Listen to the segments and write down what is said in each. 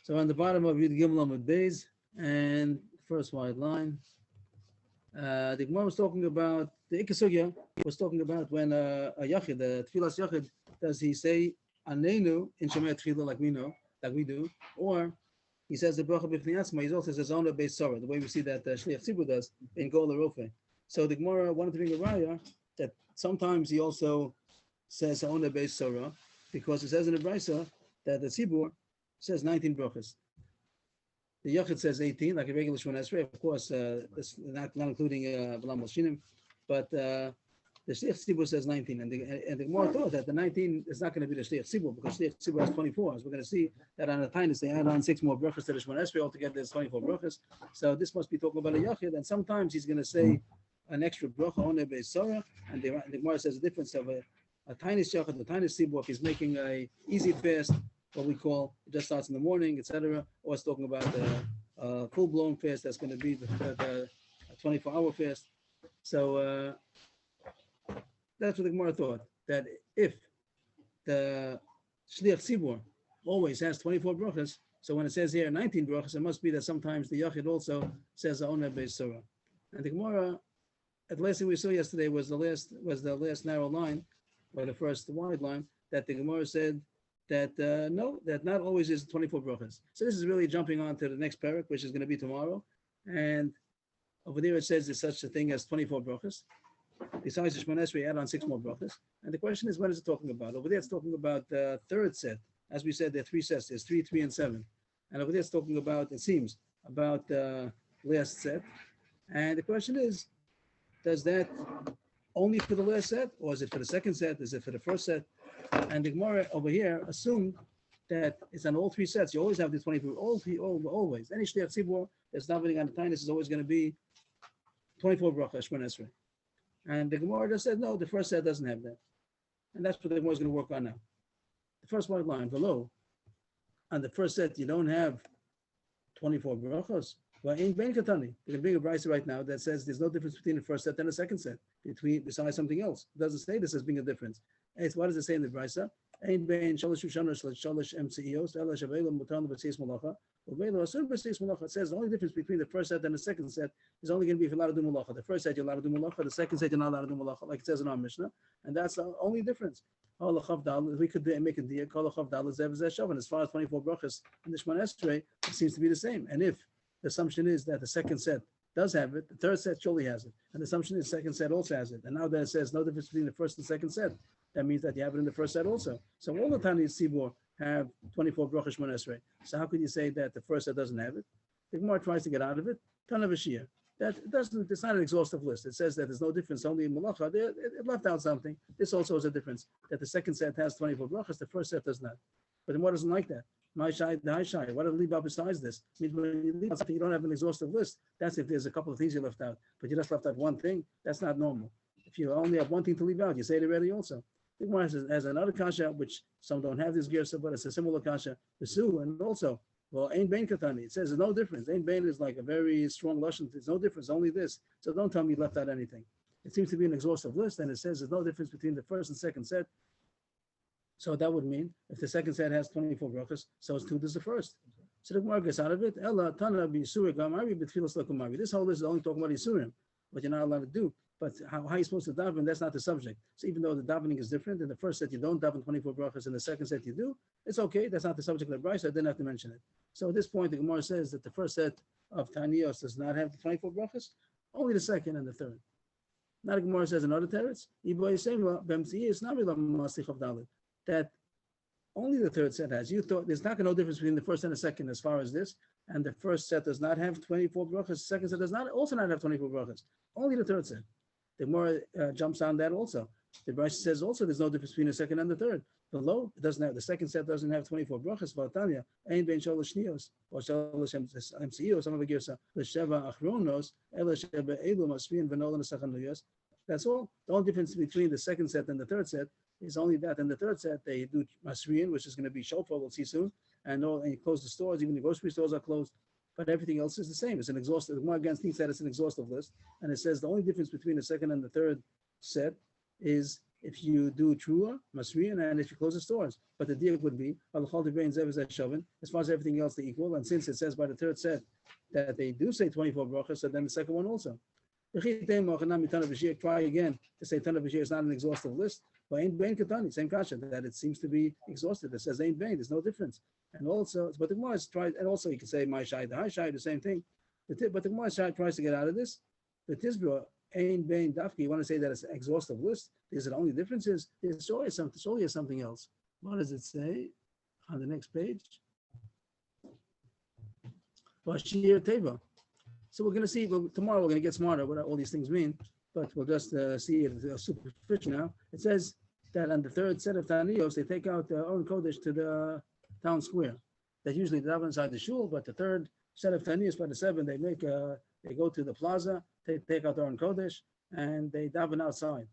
So on the bottom of Yud Gimel Amud Beis, and first wide line, the Gemara was talking about the Ikasugya was talking about when a Yachid, the Tfilas Yachid, does he say Anenu in Shemay Tfilah like we know, like we do, or he says the Bracha B'fnei Atzma, he also says Zona Beis Sorah, the way we see that Shliach Tzibur does in Gola Rofe. So the Gemara wanted to bring a raya that sometimes he also says Zona Beis Sorah, because it says in the Brisa that the Tzibur says 19 brachas. The Yachid says 18, like a regular Shemon Esrei. Of course, this not including V'lam Shinim, but the Shliach Tzibur says 19, and the Gemara thought that the 19 is not going to be the Shliach Tzibur because Shliach Tzibur has 24. As we're going to see that on the Tainus they add on 6 more brachas to the Shemon Esrei. Altogether, there's 24 brachas. So this must be talking about a Yachid, and sometimes he's going to say an extra bracha on the Beis Sorah, and the Gemara says the difference of a Tainus Yachid, a Tainus Tzibur, if he's making a easy fast, what we call it just starts in the morning, etc., or it's talking about the full-blown fast that's going to be the 24-hour fast. So that's what the Gemara thought, that if the Shliach Tzibur always has 24 brachas, so when it says here 19 brachas, it must be that sometimes the Yachid also says Ona Beis Sorah. And the Gemara, at the last thing we saw yesterday was the last narrow line, or the first wide line, that the Gemara said that no, that not always is 24 brachas. So this is really jumping on to the next parak, which is going to be tomorrow. And over there it says there's such a thing as 24 brachas. Besides the Shemon Esrei, add on 6 more brachas. And the question is, what is it talking about? Over there it's talking about the third set. As we said, there are 3 sets. There's 3, 3, and 7. And over there it's talking about, it seems, about the last set. And the question is, does that only for the last set, or is it for the second set? Is it for the first set? And the Gemara over here assumed that it's on all 3 sets. You always have the 24, always. Any Shliach Tzibur that's davening on the Tainus is always going to be 24 brachas, Shemon Esrei. And the Gemara just said, no, the first set doesn't have that. And that's what the Gemara is going to work on now. The first one line below, on the first set, you don't have 24 brachas. Well, in Ben Katani, you can bring a brisa right now that says there's no difference between the first set and the second set, besides something else. It doesn't say this as being a difference. What does it say in the brisa? Ein bein shalosh ushanos shalosh MCEOs ela shavelo mutan b'tzeis malacha uvelo asur b'tzeis malacha. It says the only difference between the first set and the second set is only going to be if you're allowed to do malacha. The first set you're allowed to do malacha. The second set you're not allowed to do malacha, like it says in our Mishnah, and that's the only difference. We could make a deal. And as far as 24 brachas in the Shemon Esrei, it seems to be the same. And if the assumption is that the second set does have it, the third set surely has it, and the assumption is the second set also has it. And now that it says no difference between the first and second set, that means that you have it in the first set also. So all the Tanis Tzibur have 24 brachas Shemon Esrei. So how could you say that the first set doesn't have it? The Gemara tries to get out of it. Tanav Shia. That it doesn't. It's not an exhaustive list. It says that there's no difference only in malacha. It left out something. This also is a difference. That the second set has 24 brachas, the first set does not. But the Gemara doesn't like that. My shy, the high shy. What do you leave out besides this? It means when you leave out something, you don't have an exhaustive list. That's if there's a couple of things you left out. But you just left out one thing. That's not normal. If you only have one thing to leave out, you say it already also. The Gemara has another kasha, which some don't have this girsa, but it's a similar kasha. The Su, and also, well, Ein Bein Katani. It says there's no difference. Ein Bein is like a very strong lashon. There's no difference, only this. So don't tell me you left out anything. It seems to be an exhaustive list, and it says there's no difference between the first and second set. So that would mean if the second set has 24 brachas, so it's 2 does the first. So the Gemara gets out of it. Ella Tana b'Yisur Gamari b'Tfilas Lakumari. This whole list is only talking about Yisurim, what you're not allowed to do. But how are you supposed to daven? That's not the subject. So even though the davening is different, in the first set you don't daven 24 brachas, in the second set you do, it's okay. That's not the subject of the brayso. I didn't have to mention it. So at this point, the Gemara says that the first set of Tanios does not have the 24 brachas, only the second and the third. Now the Gemara says another teretz, that only the third set has. You thought there's not no difference between the first and the second as far as this, and the first set does not have 24 brachas. The second set does not also not have 24 brachas. Only the third set. The Gemara jumps on that also. The Brisa says also there's no difference between the second and the third. Below, it doesn't have the second set doesn't have 24 brachas. V'atanya ein bein shalosh shnios or shalosh MCEOs. Some of the girsa l'sheva achronos ela sheba elu masriin v'nolan asachanuyos. That's all. The only difference between the second set and the third set is only that. In the third set, they do masriin, which is going to be shofar. We'll see soon. And you close the stores. Even the grocery stores are closed. but everything else is the same. It's an exhaustive. The Gemara again thinks that it's an exhaustive list, and it says the only difference between the second and the third set is if you do trua, masriyan, and if you close the stores. But the diak would be as far as everything else they equal. And since it says by the third set that they do say 24 brachas, so then the second one also. Try again to say Tana Bashir is not an exhaustive list. But Ain Bain Katani, same kasha, that it seems to be exhausted. It says Ain Bain, there's no difference. And also, but the Gemara is tried, and also you can say my Shai, the High Shai, the same thing. But the Gemara tries to get out of this. The Tizbra, Ain Bain Dafki, you want to say that it's an exhaustive list? Is it only difference is there's always something else. What does it say on the next page? Bashir Teva. So we're going to see, tomorrow we're going to get smarter what all these things mean, but we'll just see it superficial now. It says that on the third set of Taniyos, they take out their own Kodesh to the town square. That usually they have inside the shul, but the third set of Taniyos by the seven, they go to the plaza, they take out their own Kodesh, and they daven outside.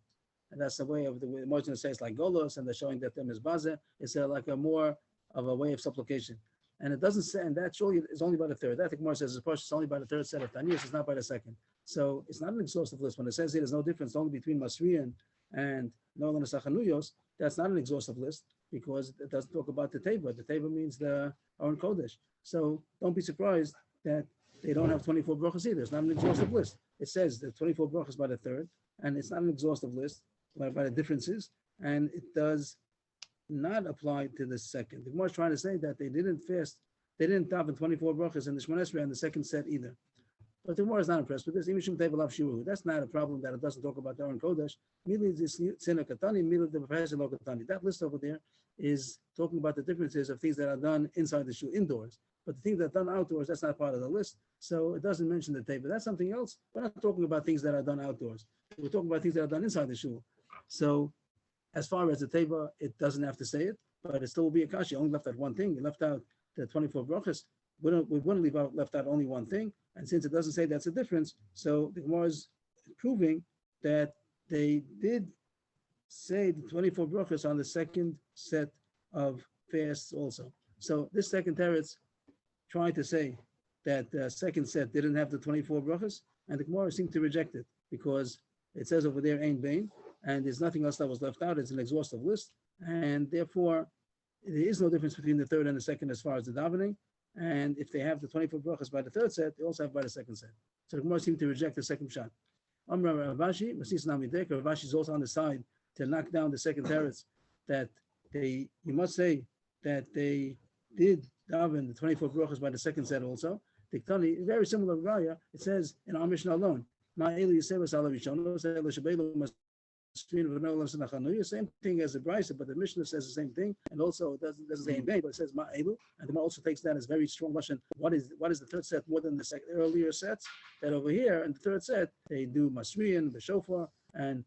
And that's the way of the Moshe says like Golos, and they're showing that them is Baza. It's like a more of a way of supplication. And it doesn't say, and that surely is only by the third. That Gemara says it's only by the third set of Taniyos, it's not by the second. So it's not an exhaustive list. When it says here there's no difference only between Masriyan and Nolan Sachanuyos, that's not an exhaustive list because it doesn't talk about the Teva. The Teva means the Aron Kodesh. So don't be surprised that they don't have 24 brachas either. It's not an exhaustive list. It says the 24 brachas by the third, and it's not an exhaustive list by the differences, and it does not apply to the second. The Gemara is trying to say that they didn't daven 24 brachas in the Shemona Esrei and the second set either. But the Gemara is not impressed with this. That's not a problem that it doesn't talk about Aron Kodesh. That list over there is talking about the differences of things that are done inside the shul, indoors. But the things that are done outdoors, that's not part of the list. So it doesn't mention the table. That's something else. We're not talking about things that are done outdoors. We're talking about things that are done inside the shul. So as far as the teva, it doesn't have to say it, but it still will be a kashi. You only left out one thing. You left out the 24 brachas. We wouldn't leave out left out only one thing. And since it doesn't say that's a difference, so the Gemara is proving that they did say the 24 brachas on the second set of fasts also. So this second teretz trying to say that the second set didn't have the 24 brachas, and the Gemara seemed to reject it because it says over there Ein Bain, and there's nothing else that was left out. It's an exhaustive list, and therefore there is no difference between the third and the second as far as the davening. And if they have the 24 brachas by the third set, they also have by the second set. So the Gemara seemed to reject the second shot. Amra Ravashi, Ravashi is also on the side to knock down the second teretz that you must say that they did daven the 24 brachas by the second set also. Diktani, very similar raya. It says in our Mishnah alone, same thing as the Brisa, but the Mishnah says the same thing, and also it doesn't say in vain, but it says Ma'elu, and the Gemara also takes that as very strong Lashon. What is the third set more than the earlier sets? That over here in the third set they do Masriyan, the shofar, and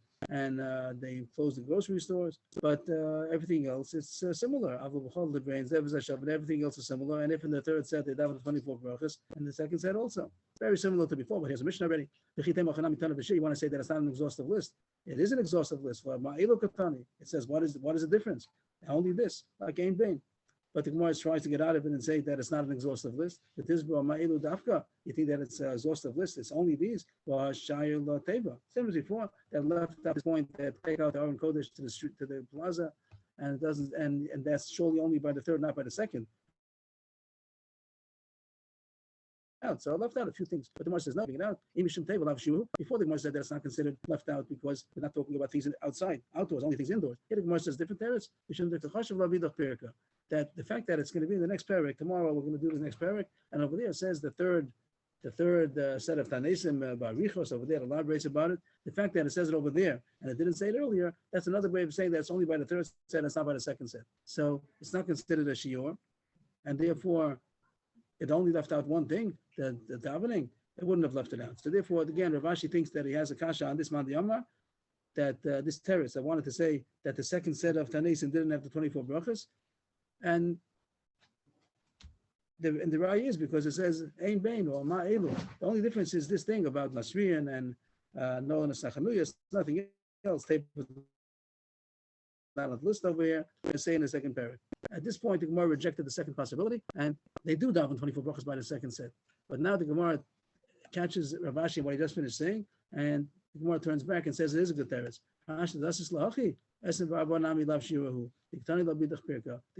they close the grocery stores, but everything else is similar. The brains, everything else is similar. And if in the third set they daven 24 brachas, and the second set also very similar to before. But here's a Mishnah already. You want to say that it's not an exhaustive list? It is an exhaustive list for Ma'ilu Katani. It says what is the difference? Only this, like Ein Bain. But the Gemara tries to get out of it and say that it's not an exhaustive list. It is Ma'ilu Dafka. You think that it's an exhaustive list? It's only these. Same as before, that left at this point that take out the Aron Kodesh to the street, to the plaza, and it doesn't, and that's surely only by the third, not by the second. So I left out a few things, but the Gemara says no, bring it out. Before the Gemara said that it's not considered left out because we're not talking about things outside, outdoors, only things indoors. Here the Gemara says different teretz. That the fact that it's going to be in the next parak, tomorrow we're going to do this next parak, and over there it says the third set of Tanesim Barichos over there elaborates about it. The fact that it says it over there and it didn't say it earlier, that's another way of saying that it's only by the third set, it's not by the second set. So it's not considered a shiur, and therefore it only left out one thing, the davening. It wouldn't have left it out. So therefore, again, Ravashi thinks that he has a kasha on this Mandi Amar, that this terrace, I wanted to say that the second set of Tanesim didn't have the 24 brachas, and the raya is because it says Ein Bain or Ma'elu. The only difference is this thing about Masriyan and Nolan Sachanuyas, nothing else. They put not on the list over here, they say in the second parak. At this point, the Gemara rejected the second possibility, and they do daven 24 brachas by the second set. But now the Gemara catches Rav Ashi what he just finished saying, and the Gemara turns back and says it is a good teretz. The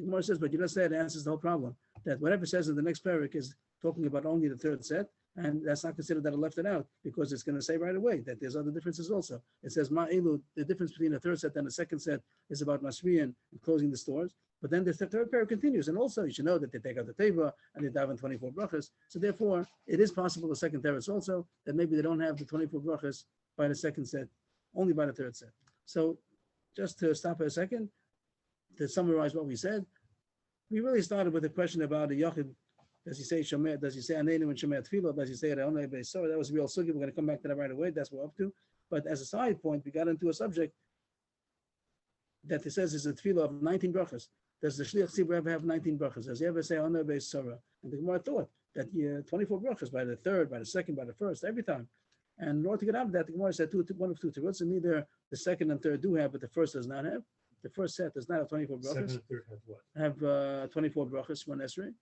Gemara says, but you just said it answers the whole problem. That whatever it says in the next parak is talking about only the third set, and that's not considered that it left it out, because it's going to say right away that there's other differences also. It says Ma'ilu, the difference between the third set and the second set is about Masriyan and closing the stores. But then the third parak continues, and also you should know that they take out the teva and they daven 24 brachas. So therefore, it is possible the second teretz also that maybe they don't have the 24 brachas by the second set, only by the third set. So just to stop for a second, to summarize what we said, we really started with a question about the Yachid. Does he say Shomer? Does he say Anenu and Shomer Tefillah? Does he say Re'onei Beisor? That was a real sugi. We're going to come back to that right away. That's what we're up to. But as a side point, we got into a subject that it says is a Tefillah of 19 brachas. Does the Shliach Tzibur ever have 19 brachas? Does he ever say Re'onei Beisor? And the Gemara thought that 24 brachas by the third, by the second, by the first, every time. And in order to get out of that, the Gemara said one of two terutzim. And neither the second and third do have, but the first does not have. The first set does not have 24 brachas. Second and third have what? Have 24 brachas, one esrei.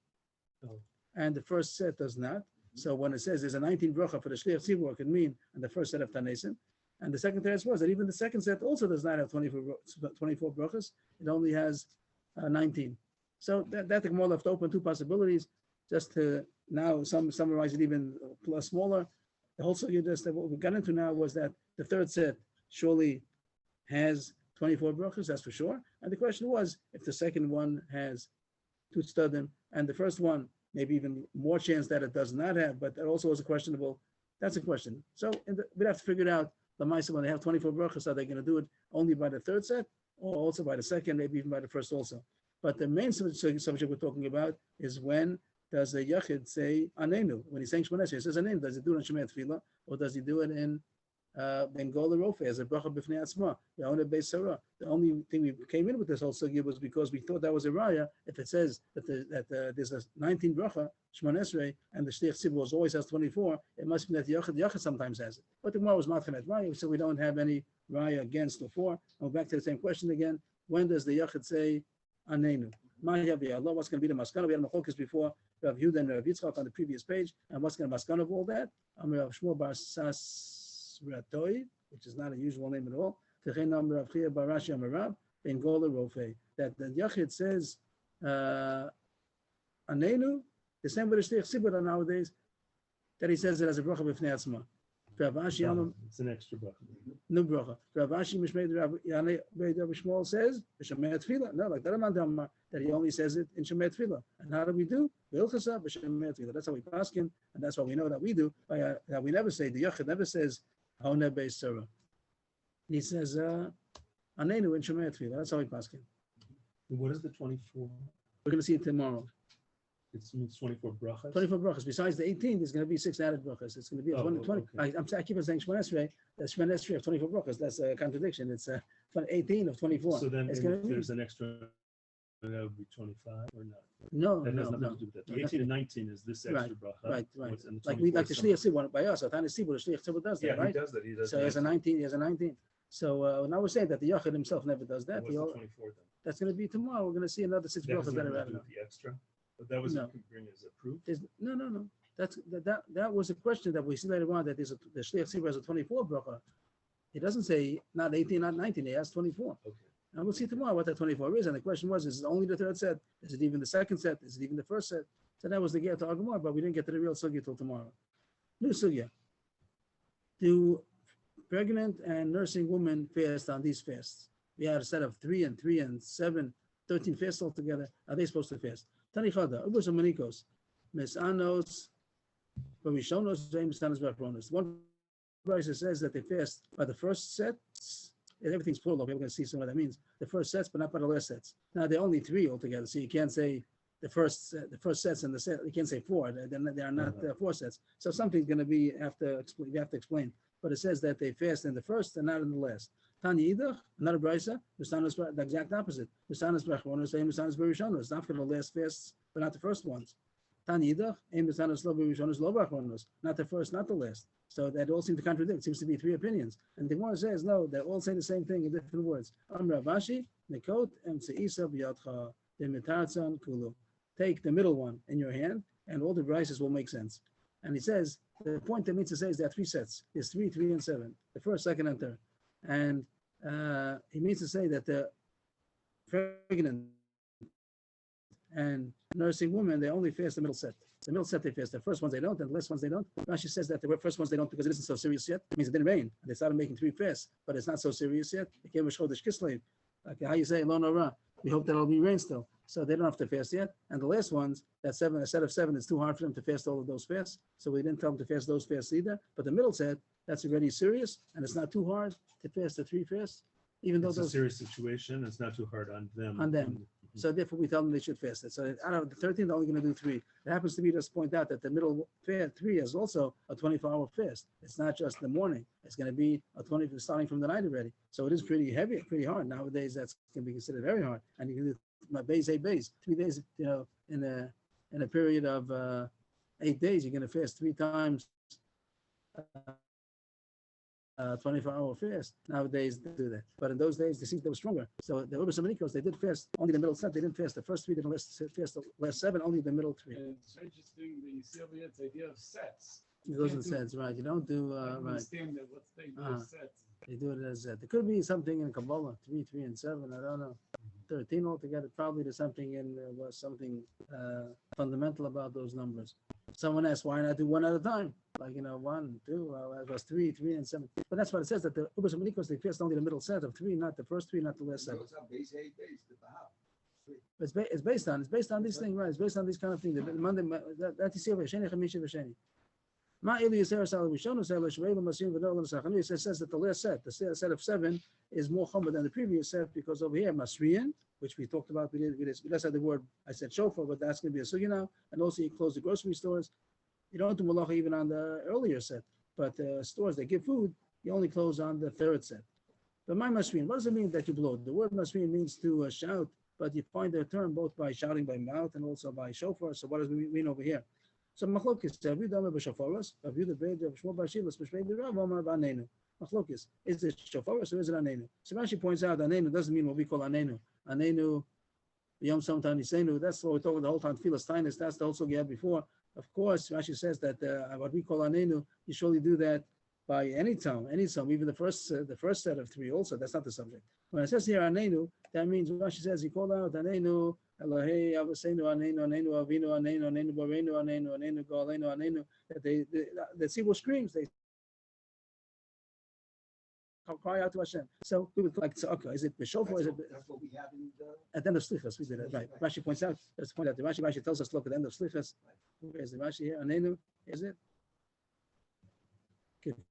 Oh. And the first set does not. So when it says there's a 19 bracha for the Shliach Tzibur, it can mean and the first set of Tanesim. And the second teretz was that even the second set also does not have 24 brachas. It only has 19. So that the Gemara left open two possibilities. Just to now summarize it even smaller. The whole sugya that what we got into now was that the third set surely has 24 brachas, that's for sure. And the question was if the second one has two tzedadim and the first one maybe even more chance that it does not have, but that also was a questionable. That's a question. So we'd have to figure it out. The Maisa, when they have 24 brachas, are they going to do it only by the third set or also by the second, maybe even by the first also? But the main subject we're talking about is when does the Yachid say Anenu? When he's saying Shemona Esrei, he says Anenu. Does he do it in Shemei Tefillah or does he do it in Bengal Rofe as a bracha b'fnei atzma? The only thing we came in with this whole sugya was because we thought that was a raya. If it says that there's a 19 bracha Shemona Esrei and the Shliach Tzibur always has 24, it must be that the Yachid sometimes has it. But the Gemara was matchanet raya, so we don't have any raya against or for. And we're back to the same question again. When does the Yachid say Anenu? Allah, what's going to be the maskana? We had machlokas before Rav Yehuda and Rav Yitzchak on the previous page, and what's going to be maskana of all that? Rav Shmuel bar Sasratoi, which is not a usual name at all. Rav Chia bar Rashi Amarav ben Gola Rofe. That the Yachid says Anenu, the same way the Shliach Tzibur nowadays, that he says it as a bracha b'fnei atzma. It's an extra bracha. No bracha. Rav Ashi Mishmei Rav Shmuel says b'Shemei Tefillah. No, like that he only says it in Shemei Tefillah. And how do we do? B'Ilchasa b'Shemei Tefillah. That's how we paskin, and that's what we know that we do. That we never say the Yachid never says Haoneh Beis Sarah. He says Anenu in Shemei Tefillah. That's how we paskin. What is the 24? We're going to see it tomorrow. It means 24 brachas. 24 brachas. Besides the 18, there's going to be 6 added brachas. It's going to be 20. Okay. I keep on saying Shemona Esrei. That's Shemona Esrei of 24 brachas. That's a contradiction. It's 18 of 24. So then it's if there's an extra, that would be 25 or not? No, that has no. To do with that. The 18 and 19 is this extra bracha. Right. Like the Shliach Tzibur by us. Tani Tzibur, the Shliach Tzibur does that, right? He does that. He does. So he has a 19. He has a 19. So now we're saying that the Yachid himself never does that. What's the 24 then? That's going to be tomorrow. We're going to see another 6 brachas that are added. The extra. But that was you can bring as a proof. No. That was a question that we see later on that the Shliach Tzibur has a 24 bracha. He doesn't say not 18, not 19. He has 24. Okay. And we'll see tomorrow what that 24 is. And the question was: is it only the third set? Is it even the second set? Is it even the first set? So that was the get to Gemara, but we didn't get to the real sugya till tomorrow. New sugya: do pregnant and nursing women fast on these fasts? We had a set of 3 and 3 and 7, 13 fasts altogether. Are they supposed to fast? Tanichada, Ubus and Manikos, Mesanos, Barishonos, James Tanas Bachronos. One price says that they fast by the first sets, and everything's plural. We're going to see some of what that means. The first sets, but not by the last sets. Now they're only 3 altogether, so you can't say the first sets and the set. You can't say 4. They are not 4 sets. So something's going to be you have to explain. But it says that they fast in the first and not in the last. Tanya Idach, another brisa, the exact opposite. Misanas Bachronos, Misanas Barishonos. Not for the last fasts, but not the first ones. Tanya Idach, Misanas Lo Barishonos, Lo Bachronos. Not the first, not the last. So that all seem to contradict. It seems to be 3 opinions. And the Gemara says, no, they're all saying the same thing in different words. Amra Vashi, Nekot, Emtseisa B'yadcha, Demitarzan Kulu. Take the middle one in your hand, and all the brises will make sense. And he says the point that means to say is there are three sets. There's 3, 3, and 7. The first, second, and third. And he means to say that the pregnant and nursing women, they only fast the middle set. The middle set they fast. The first ones they don't, and the last ones they don't. Rashi says that the first ones they don't because it isn't so serious yet. It means it didn't rain. And they started making 3 fasts, but it's not so serious yet. It came with Chodesh Kislev. Like how you say, Lo Nora. We hope that it'll be rain still. So they don't have to fast yet. And the last ones, that 7, a set of 7, it's too hard for them to fast all of those fasts. So we didn't tell them to fast those fasts either. But the middle set, that's already serious, and it's not too hard to fast the 3 fasts, even though It's a those serious situation. It's not too hard on them. on them. So therefore, we tell them they should fast it. So out of the 13, they're only going to do 3. It happens to be just point out that the middle 3 is also a 24-hour fast. It's not just the morning. It's going to be a 20 starting from the night already. So it is pretty heavy, pretty hard. Nowadays, that's going to be considered very hard. And you can do my base, 8 days, 3 days. In a period of 8 days, you're going to fast 3 times. 24-hour fast. Nowadays they do that, but in those days they were stronger. So the Ubers Americos, they did fast only the middle set. They didn't fast the first 3. They didn't fast the last 7. Only the middle 3. And it's interesting that you see over here it's the idea of sets. It doesn't sense, right? You don't do I don't right. understand that what's the idea of sets. They do it as there could be something in Kabbalah 3, 3, and 7. I don't know. 13 altogether. Probably there's something in was something fundamental about those numbers. Someone asked, why not do 1 at a time? Like 1, 2, it was 3, 3, and 7. But that's what it says, that the Ubers Americos, they fast only the middle set of 3, not the first 3, not the last 7. It's based on these things, right? It's based on these kind of things. The Monday that you see over Sheni Chamishi V'Sheni. Ma Eli Yisrael Sal Rishonu Sal Shveilu Masim V'Nol L'Sachanu. It says that the last set, the set of 7, is more chomer than the previous set because over here Masriyan, which we talked about, we just had the word, I said shofar, but that's going to be a sugi now. And also you close the grocery stores. You don't do malacha even on the earlier set, but stores that give food, you only close on the 3rd set. But my masriyan, what does it mean that you blow? The word masriyan means to shout, but you find the term both by shouting by mouth and also by shofar. So what does it mean over here? So machlokis, Aviv Dama b'shofaros, Aviv the Beid of Shmuel Barshilas, B'shmei B'Rav Omar B'Anenu. Machlokis, is it shofaros or is it anenu? So Rashi points out anenu doesn't mean what we call anenu. Anenu, Yom Som Tanisenu. That's what we're talking the whole time. Tfilas Tainus. That's the whole sugya before. Of course, Rashi says that what we call anenu, you surely do that by any time, even the first set of 3 also. That's not the subject. When it says here anenu, that means Rashi says he called out anenu, Elohei Avosenu anenu, anenu Avinu anenu, anenu Borenu anenu, anenu Goalenu anenu. That the tzibur screams. They cry out to Hashem. So we would like to okay, is it b'shofar? Is it? That's what we have in the. At the end of Slichas, we did it right. Rashi points out. Let's point out. The Rashi tells us, look at the end of Slichas. Where is the Rashi here? Anenu, is it?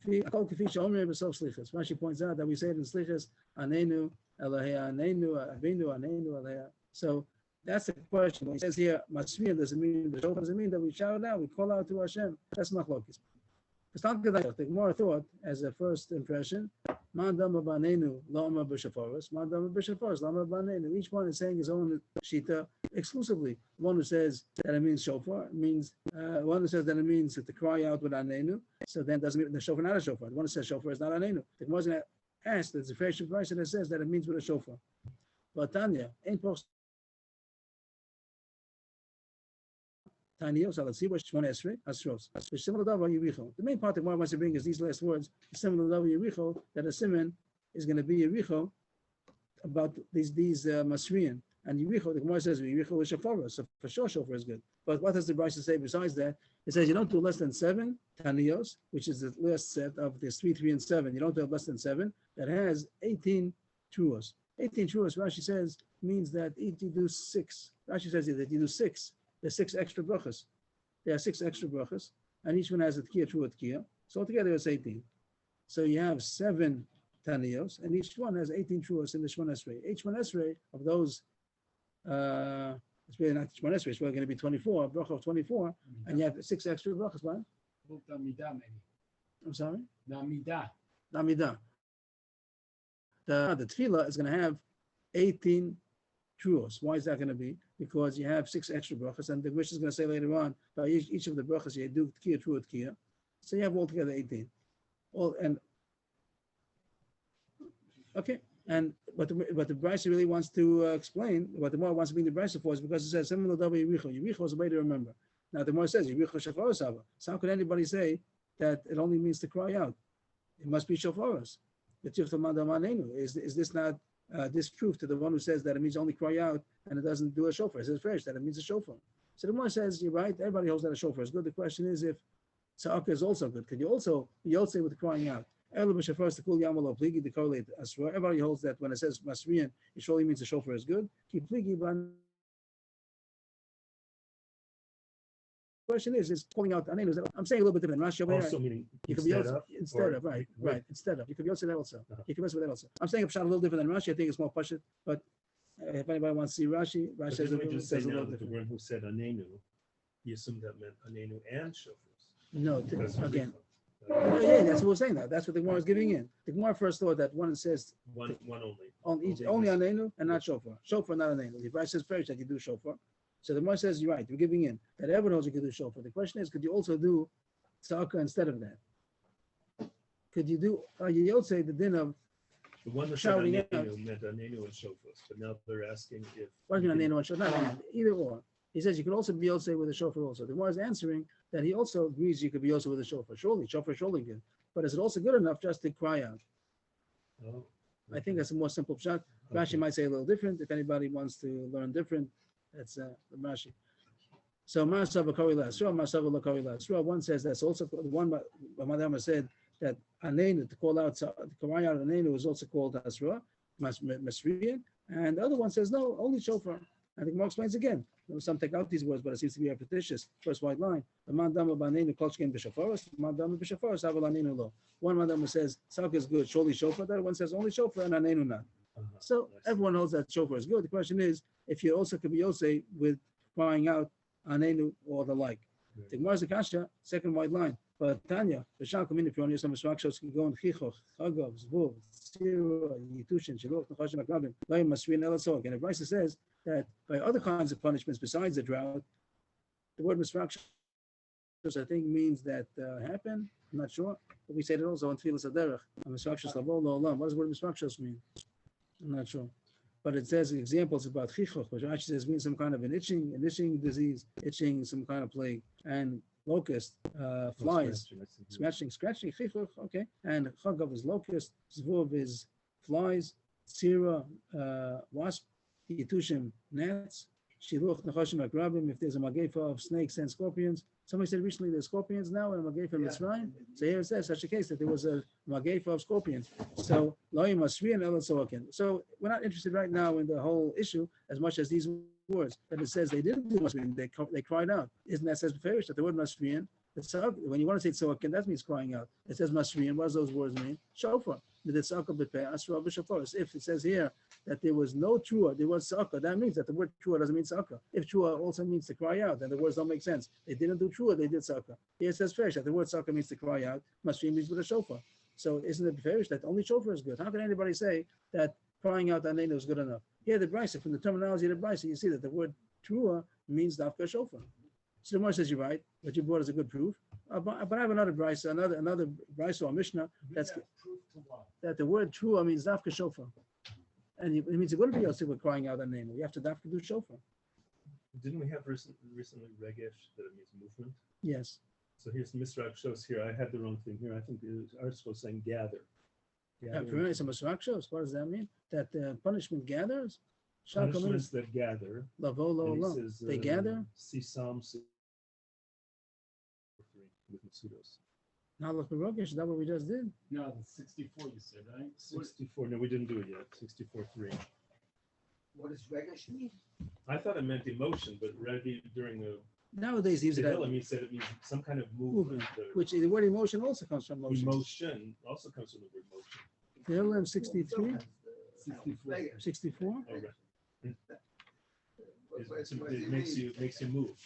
Rashi points out that we say it in Slichas. Anenu, Elohei, Anenu, Avinu, Anenu, Elohei. So that's the question. When he says here, Masriyan, does it mean b'shofar? Does it mean that we shout out, we call out to Hashem? That's machlokes. The Gemara thought, as a first impression, Mandama Banenu, Lama Bishafaras, Mandama Bishafaras, Lama Banenu. Each one is saying his own shita exclusively. One who says that it means shofar, means one who says that it means to cry out with anenu. So then doesn't mean the shofar not a shofar. The one who says shofar is not anenu. The Gemara is asked, there's a fresh person that says that it means with a shofar. But Tanya, ain't post. Tanios, Shmon Esrei, Asros. The main part that Gemara wants to bring is these last words. Similar to Yericho, that a simon is going to be Yericho about these Masriyan. And Yericho, the Gemara says Yericho is shofar, so for sure shofar is good. But what does the Brisa say besides that? It says you don't do less than 7 Tanios, which is the last set of this 3, 3, and 7. You don't do less than 7. That has 18 truos. 18 truos, Rashi says, means that you do 6. Rashi says that you do 6. There's 6 extra brachas. There are 6 extra brachas, and each one has a tkiya, true tkiya. So altogether it's 18. So you have 7 tanios, and each one has 18 truos in the Shmon Esrei. Each Shmon Esrei of those, it's really not Shmon Esrei, it's really going to be 24, a bracha of 24, and you have 6 extra brachas, right? I'm sorry? Namidah. Namidah. The tefillah is going to have 18 truos. Why is that going to be? Because you have 6 extra brachas, and the Mishnah is going to say later on, by each of the brachas you do tkiya, true tkiya. So you have altogether 18. Okay. And what the Brisa really wants to explain, what the Gemara wants to bring the Brisa for is because it says similar to Yericho. Yericho is a way to remember. Now the Gemara says, so how could anybody say that it only means to cry out? It must be shofaros. Is this not disproof to the one who says that it means only cry out and it doesn't do a shofar? It says fresh that it means a shofar. So the Gemara says, you're right, everybody holds that a shofar is good. The question is if tza'aka is also good. Could you also say with the crying out? Everybody holds that when it says masriyan, it surely means the shofar is good. Question is calling out anenu. I'm saying a little bit different. Rashi over there. Also meaning You could be instead of, right. Instead of. You could be also that also. You could be also that also. I'm saying a pshat a little different than Rashi. I think it's more pashut, but if anybody wants to see Rashi says let me just say a now little that the different. one who said anenu, he assumed that meant anenu and shofars. No, Because again. uh, That's what we're saying now. That's what the Gemara is giving in. The Gemara first thought that one says one only. only anenu and not shofar. Shofar, not anenu. The Rashi says first that you do shofar. So the Gemara says, you're right, you're giving in. That everyone knows you can do shofar. The question is, could you also do tza'aka instead of that? Could you do, you say the din of The one that said shouting out? anenu meant anenu and shofars, but now they're asking if. What do you mean anenu and shofar? Not either or. He says you could also be also with a shofar also. The Gemara is answering that he also agrees you could be also with a shofar. Surely, shofar is surely good. But is it also good enough just to cry out? Oh, I think that's a more simple shot. Rashi might say a little different. If anybody wants to learn different, that's the Rashi. So Masava Kori Lasra, Masava Lakori Lasra. One says that's also the one. Madama said that anenu to call out to cry out anenu is also called asra, masriyan, and the other one says no, only shofar. I think Mark explains again. Some take out these words, but it seems to be repetitious. First white line. The mandama banenu kolchken b'shofaros. Mandama b'shofaros aval anenu lo. One mandama says tza'aka is good, surely shofar. The other one says only shofar and anenu not. So everyone knows that shofar is good. The question is if you also could be yosei with crying out anenu or the like. The Gemara Zakasha, second white line. But Tanya, the Shal community from your summer structures can go on Chichoch, Chagav, Zvuv, Sira, Yitushin, Shiloch, Nachashim, Akrabim, Loim, Masrin, Elasok. And if Raisa says that by other kinds of punishments besides the drought, the word misfraction, I think, means that happen. I'm not sure. But we say it also in Tfilas Aderech. Misfraction, Slavol, Olam. What does the word misfraction mean? I'm not sure. But it says examples about chichoch, which actually says means some kind of an itching disease, itching, some kind of plague, and locust, flies, scratching, chichoch, okay. And chagav is locust, zvuv is flies, tzira, wasp, yitushim, gnats, shiluch, nachashim, akrabim, if there's a magefa of snakes and scorpions. Somebody said recently there's scorpions now and a magefa in Mitzrayim. So here it says such a case that there was a magefa of scorpions. So loyim masri and elasoakin. So we're not interested right now in the whole issue as much as these words that it says they didn't do masri, they cried out. Isn't that says beferish that the word masri, when you want to say tzoakin, that means crying out. It says masri, what does those words mean? Shofar. If it says here that there was no trua, there was tzaka, that means that the word trua doesn't mean tzaka. If trua also means to cry out, then the words don't make sense. They didn't do trua, they did tzaka. Here it says fresh that the word tzaka means to cry out, masri means with a shofar. So isn't it fairish that only shofar is good? How can anybody say that crying out anenu is good enough? Here the brisa, from the terminology of the brisa, you see that the word trua means dafka shofar. So the Gemara says you're right, what you brought is a good proof. But I have another brisa, another brisa or mishnah that's that the word trua means dafka shofar, and it means it wouldn't be also with crying out anenu. You have to dafka do shofar. Didn't we have recently regesh that it means movement? Yes. So here's the Misrach shows here. I had the wrong thing here. I think the article was saying gather. What does that mean? That the punishment gathers? Punishments that gather. They gather? See Psalm 6 with Masudos. Now look, is that what we just did? No, the 64 you said, right? 64. No, we didn't do it yet. 64:3. What does regesh mean? I thought it meant emotion, but Rebbe during the Nowadays he uses that he said it means some kind of movement. which the word emotion also comes from motion. Emotion also comes from the word motion. Tehillim 63, 64. Oh, right. It makes you move,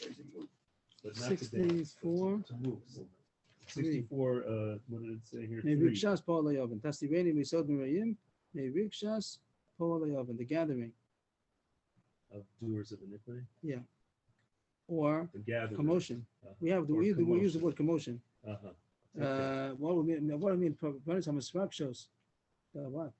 but not to dance, 64. to move. 64. What did it say here? May 3. Rikshas Paul Yavin. Tastiveni Misod Mirayim. May Rikshas Paul Yavin. The gathering. Of doers of iniquity. Yeah. Or The gathering. commotion. We use the word commotion. Uh-huh. What do we mean? What is shows? What?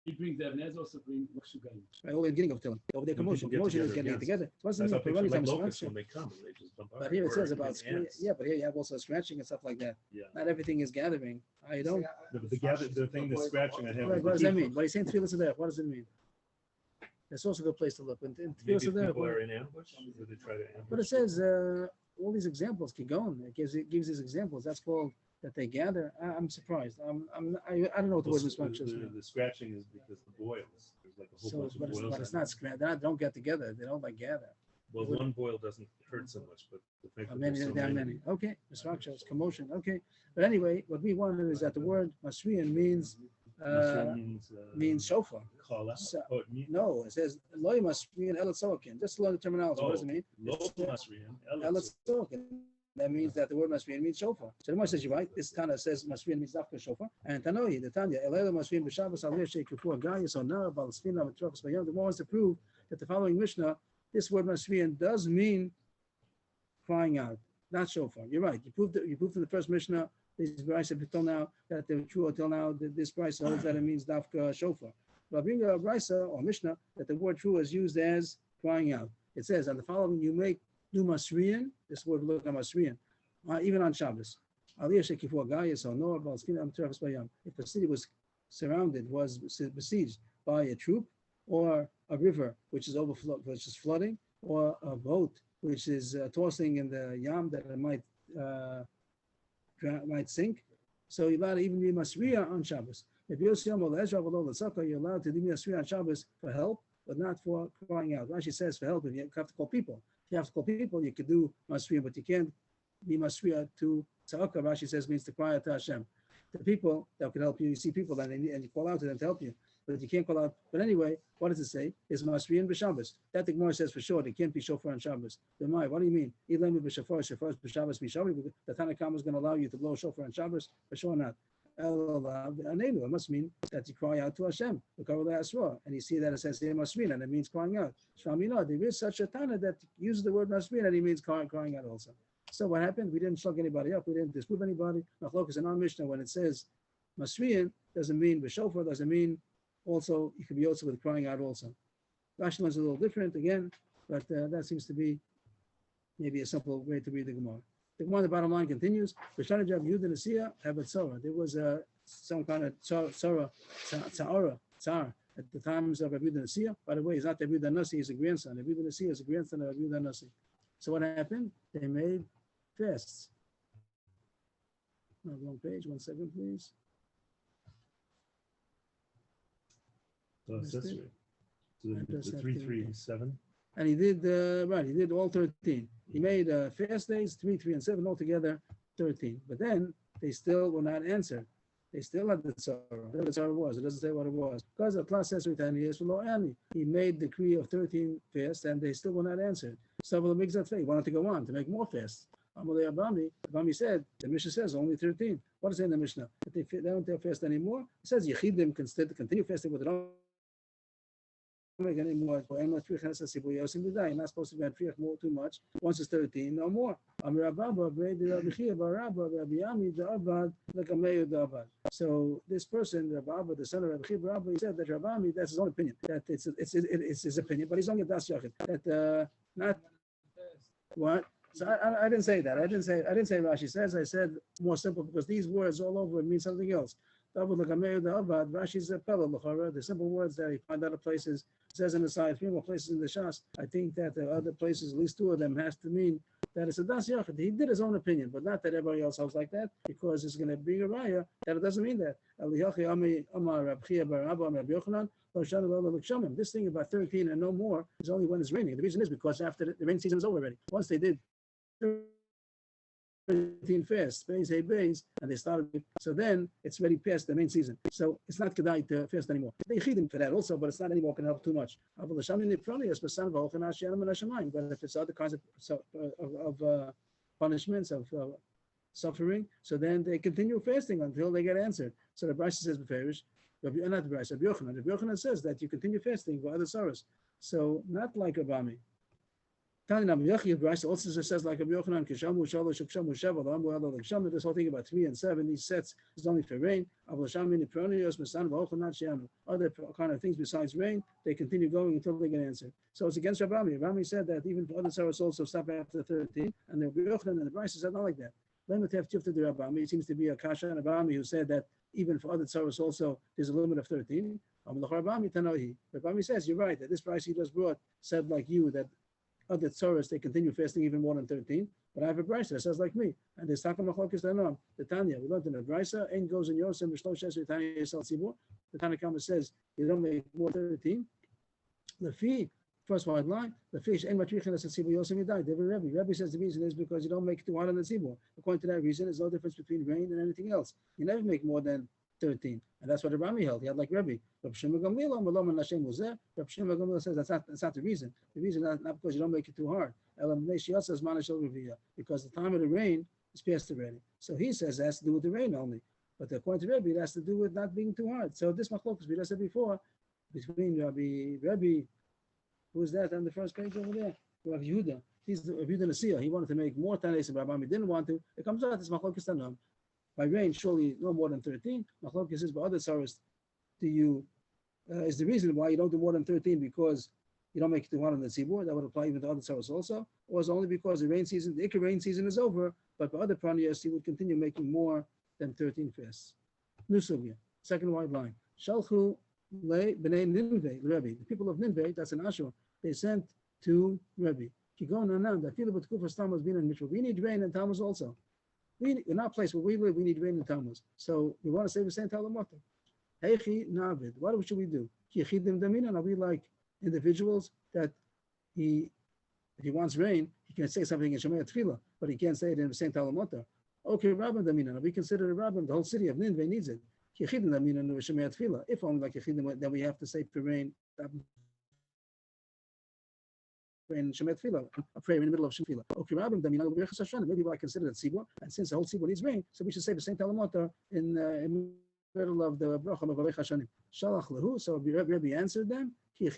He brings the Abnez, also bring Machshugayim. Right, all the beginning of Tehillim. Over there, When commotion. people get Commotion is together, getting yes. together. It wasn't That's how even picture like Pirani locusts time when they come, and they just bump But here it says or about even ants. yeah, but here you have also scratching and stuff like that. Yeah. Not everything is gathering. I don't. No, but the thing that's scratching, I have. Right, what does that mean? What he's saying, Tefillah Sadeh, what does it mean? That's also a good place to look. In Tefillah Maybe Sadeh, people are in ambush, or they try to ambush. but it says all these examples keep going. It gives these examples. That's called that they gather. I'm surprised. I don't know what the word misfunctions mean. The scratching is because the boils, there's like a whole So, bunch but of boils. but it's on not it. scratch. They don't get together. They don't like gather. Well, one boil doesn't hurt so much, but the fact that Many, there's so there are many. Okay, misfunctions, commotion. Okay, but anyway, what we wanted is that the word masriyan means Masriyan means shofar. call out. So- Oh, it means No, it says loy masriyan elat soakin. Just learn the terminology. What does it mean? low Masriyan, Elat soakin. That means that the word masriyan means shofar. So the Gemara says you're right. This Tana says masriyan means dafka shofar. And Tanoi, the Tanya, elela masriyan b'Shabbos aliyah sheikufur gayis or nar bal sfina v'trachas bayam. The Gemara wants to prove that the following Mishnah, this word masriyan does mean crying out, not shofar. You're right. You proved in the first Mishnah. This price until now that the true until now that this price holds that it means dafka shofar. But bring a brisa or Mishnah that the word true is used as crying out. It says on the following you make do masriyan. This word look at masriyan, even on Shabbos. If the city was surrounded, was besieged by a troop, or a river which is overflow, which is flooding, or a boat which is tossing in the yam that it might sink. So you're allowed to even be masriya on Shabbos. If you're you're allowed to do masriya on Shabbos for help, but not for crying out. Rashi says for help, if you have to call people. If you have to call people, you could do masriya, but you can't be masriya to tzedakah. Rashi says means to cry out to Hashem. The people that could help you, you see people and you call out to them to help you, but you can't call out. But anyway, what does it say? It's masriyan b'Shabbos. That the Gemara says for sure. They can't be shofar on Shabbos. What do you mean? Ilem b'shofar, shofar b'Shabbos b'Shabbos. The Tanna Kama is going to allow you to blow shofar on Shabbos, for sure not. It must mean that you cry out to Hashem. And you see that it says here masriyan, and it means crying out. Shramina, there is such a Tanna that uses the word masriyan, and he means crying out also. So what happened? We didn't shug anybody up. We didn't disprove anybody. Machlokas in our Mishnah, when it says masriyan, doesn't mean b'shofar, doesn't mean also, you could be also with crying out also. Rashi is a little different again, but that seems to be maybe a simple way to read the Gemara. The Gemara, the bottom line continues. There was some kind of tsar at the times of Rabbi Nasiya. By the way, he's not Rabbi Nasi, he's a grandson. Rabbi Nasiya is a grandson of Rabbi Nasi. So what happened? They made fasts. No, wrong page. 1 second, please. So it says here. So Address the that 337. And he did right. He did all 13. He made fast days 3, 3, and 7 altogether 13. But then they still were not answered. They still had the tzara. Whatever the tzara was, it doesn't say what it was. Because the class says he made decree of 13 fasts, and they still were not answered. So he wanted to go on to make more fasts. Abami said, the Mishnah says only 13. What is it in the Mishnah? That they don't fast anymore. It says Yechidim can continue fasting, but they don't make any more. You're not supposed to be at more too much. Once it's 13, no more. So this person, Rabbi, the son of Rabbi, he said that Rabbi, that's his own opinion. That it's his opinion, but he's only a das yachid. That not what. So I didn't say that. I didn't say Rashi says. I said more simple because these words all over it mean something else. Rashi's a fellow, the simple words that he found other places says in the side, 3 more places in the Shas. I think that the other places, at least 2 of them, has to mean that it's a das yachid. He did his own opinion, but not that everybody else holds like that, because it's going to be a raya that it doesn't mean that. This thing about 13 and no more is only when it's raining. The reason is because after the rain season is over already. Once they did 13 fasts, bays, and they started. So then it's already past the main season. So it's not kedai to fast anymore. They chidim for that also, but it's not anymore can help too much. But if it's other kinds of punishments, of suffering, so then they continue fasting until they get answered. So the Brisa says beferish, not the Brisa, Rabbi Yochanan. Rabbi Yochanan says that you continue fasting for other sorrows. So not like Abami. Tani Nam Yochi, Bryce also says like a Yochanan, Kishamu, Shalosh, Shamu, Shevel, Amu, Elo, Shamu. This whole thing about 3 and 7, these sets is only for rain. Avlashamini, Peronios, Masan, Vochanat, Shamu. Other kind of things besides rain, they continue going until they get answered. So it's against Rabami. Rabami said that even for other Saras also stop after 13, and the Yochanan and the Bryce said not like that. Lematef Tifta the Rabami, it seems to be a Kasha and Rabami who said that even for other Saras also there's a limit of 13. Rabami says, you're right, that this price he just brought said like you that other tzoras they continue fasting even more than 13. But I have a brisa that says like me, and there's Taka Machlokes Danom. The Tanya we learned in the brisa, ain't goes in Yosem B'shlosh Esrei Tanya Yisrael Tzibur. The Tana Kama says you don't make more than 13. The fee, first wide line, the fish ain't matrichin as a tzibur Yosem Yidai. Rebbe says the reason is because you don't make too hard on the tzibur. According to that reason, there's no difference between rain and anything else. You never make more than 13, and that's what the Rami held. He had like Rebbe. Reb Shimon Gamliel says that's not the reason. The reason not because you don't make it too hard. Because the time of the rain is past already. So he says it has to do with the rain only. But according to Rebbe, it has to do with not being too hard. So this machlokes we just said before between Rebbe, who's that on the first page over there? Rabbi Yehuda. He's the Rabbi Yehuda Nasiya. He wanted to make more Taneis and Rabbi didn't want to. It comes out this machlokes Tanam. By rain, surely no more than 13. Machlokes says by other saras, do you is the reason why you don't do more than 13 because you don't make it to one on the tzibur. That would apply even to other saras also, or is only because the rain season, the Ikar rain season is over, but by other praniyas he would continue making more than 13 fasts. Nusuvia, second wide line. Shalchu le b'nei Ninveh, Rebbe. The people of Ninveh, that's an Ashur, they sent to Rebbe. Kigon anam, that feel about Kufas Tammuz being in Mishra. We need rain in Tammuz also. In our place where we live, we need rain in Tammuz. So we want to save the same Talamota. Heichi Navid. What should we do? Are we like individuals that if he wants rain, he can say something in Shemaya Tefillah, but he can't say it in the same Talamota. Okay, Rabban Damina. We consider the Rabban, the whole city of Nineveh needs it. If only like Yechidim, then we have to say for rain. In Shemet Tefillah, a prayer in the middle of Shemet Tefillah. Okay, Rabban Damina. Maybe I consider that tzibur, and since the whole tzibur needs rain, so we should say the same Talamota in middle of the bracha of Avei Hashanim. Shalach lehu. So Rebbe answered them. You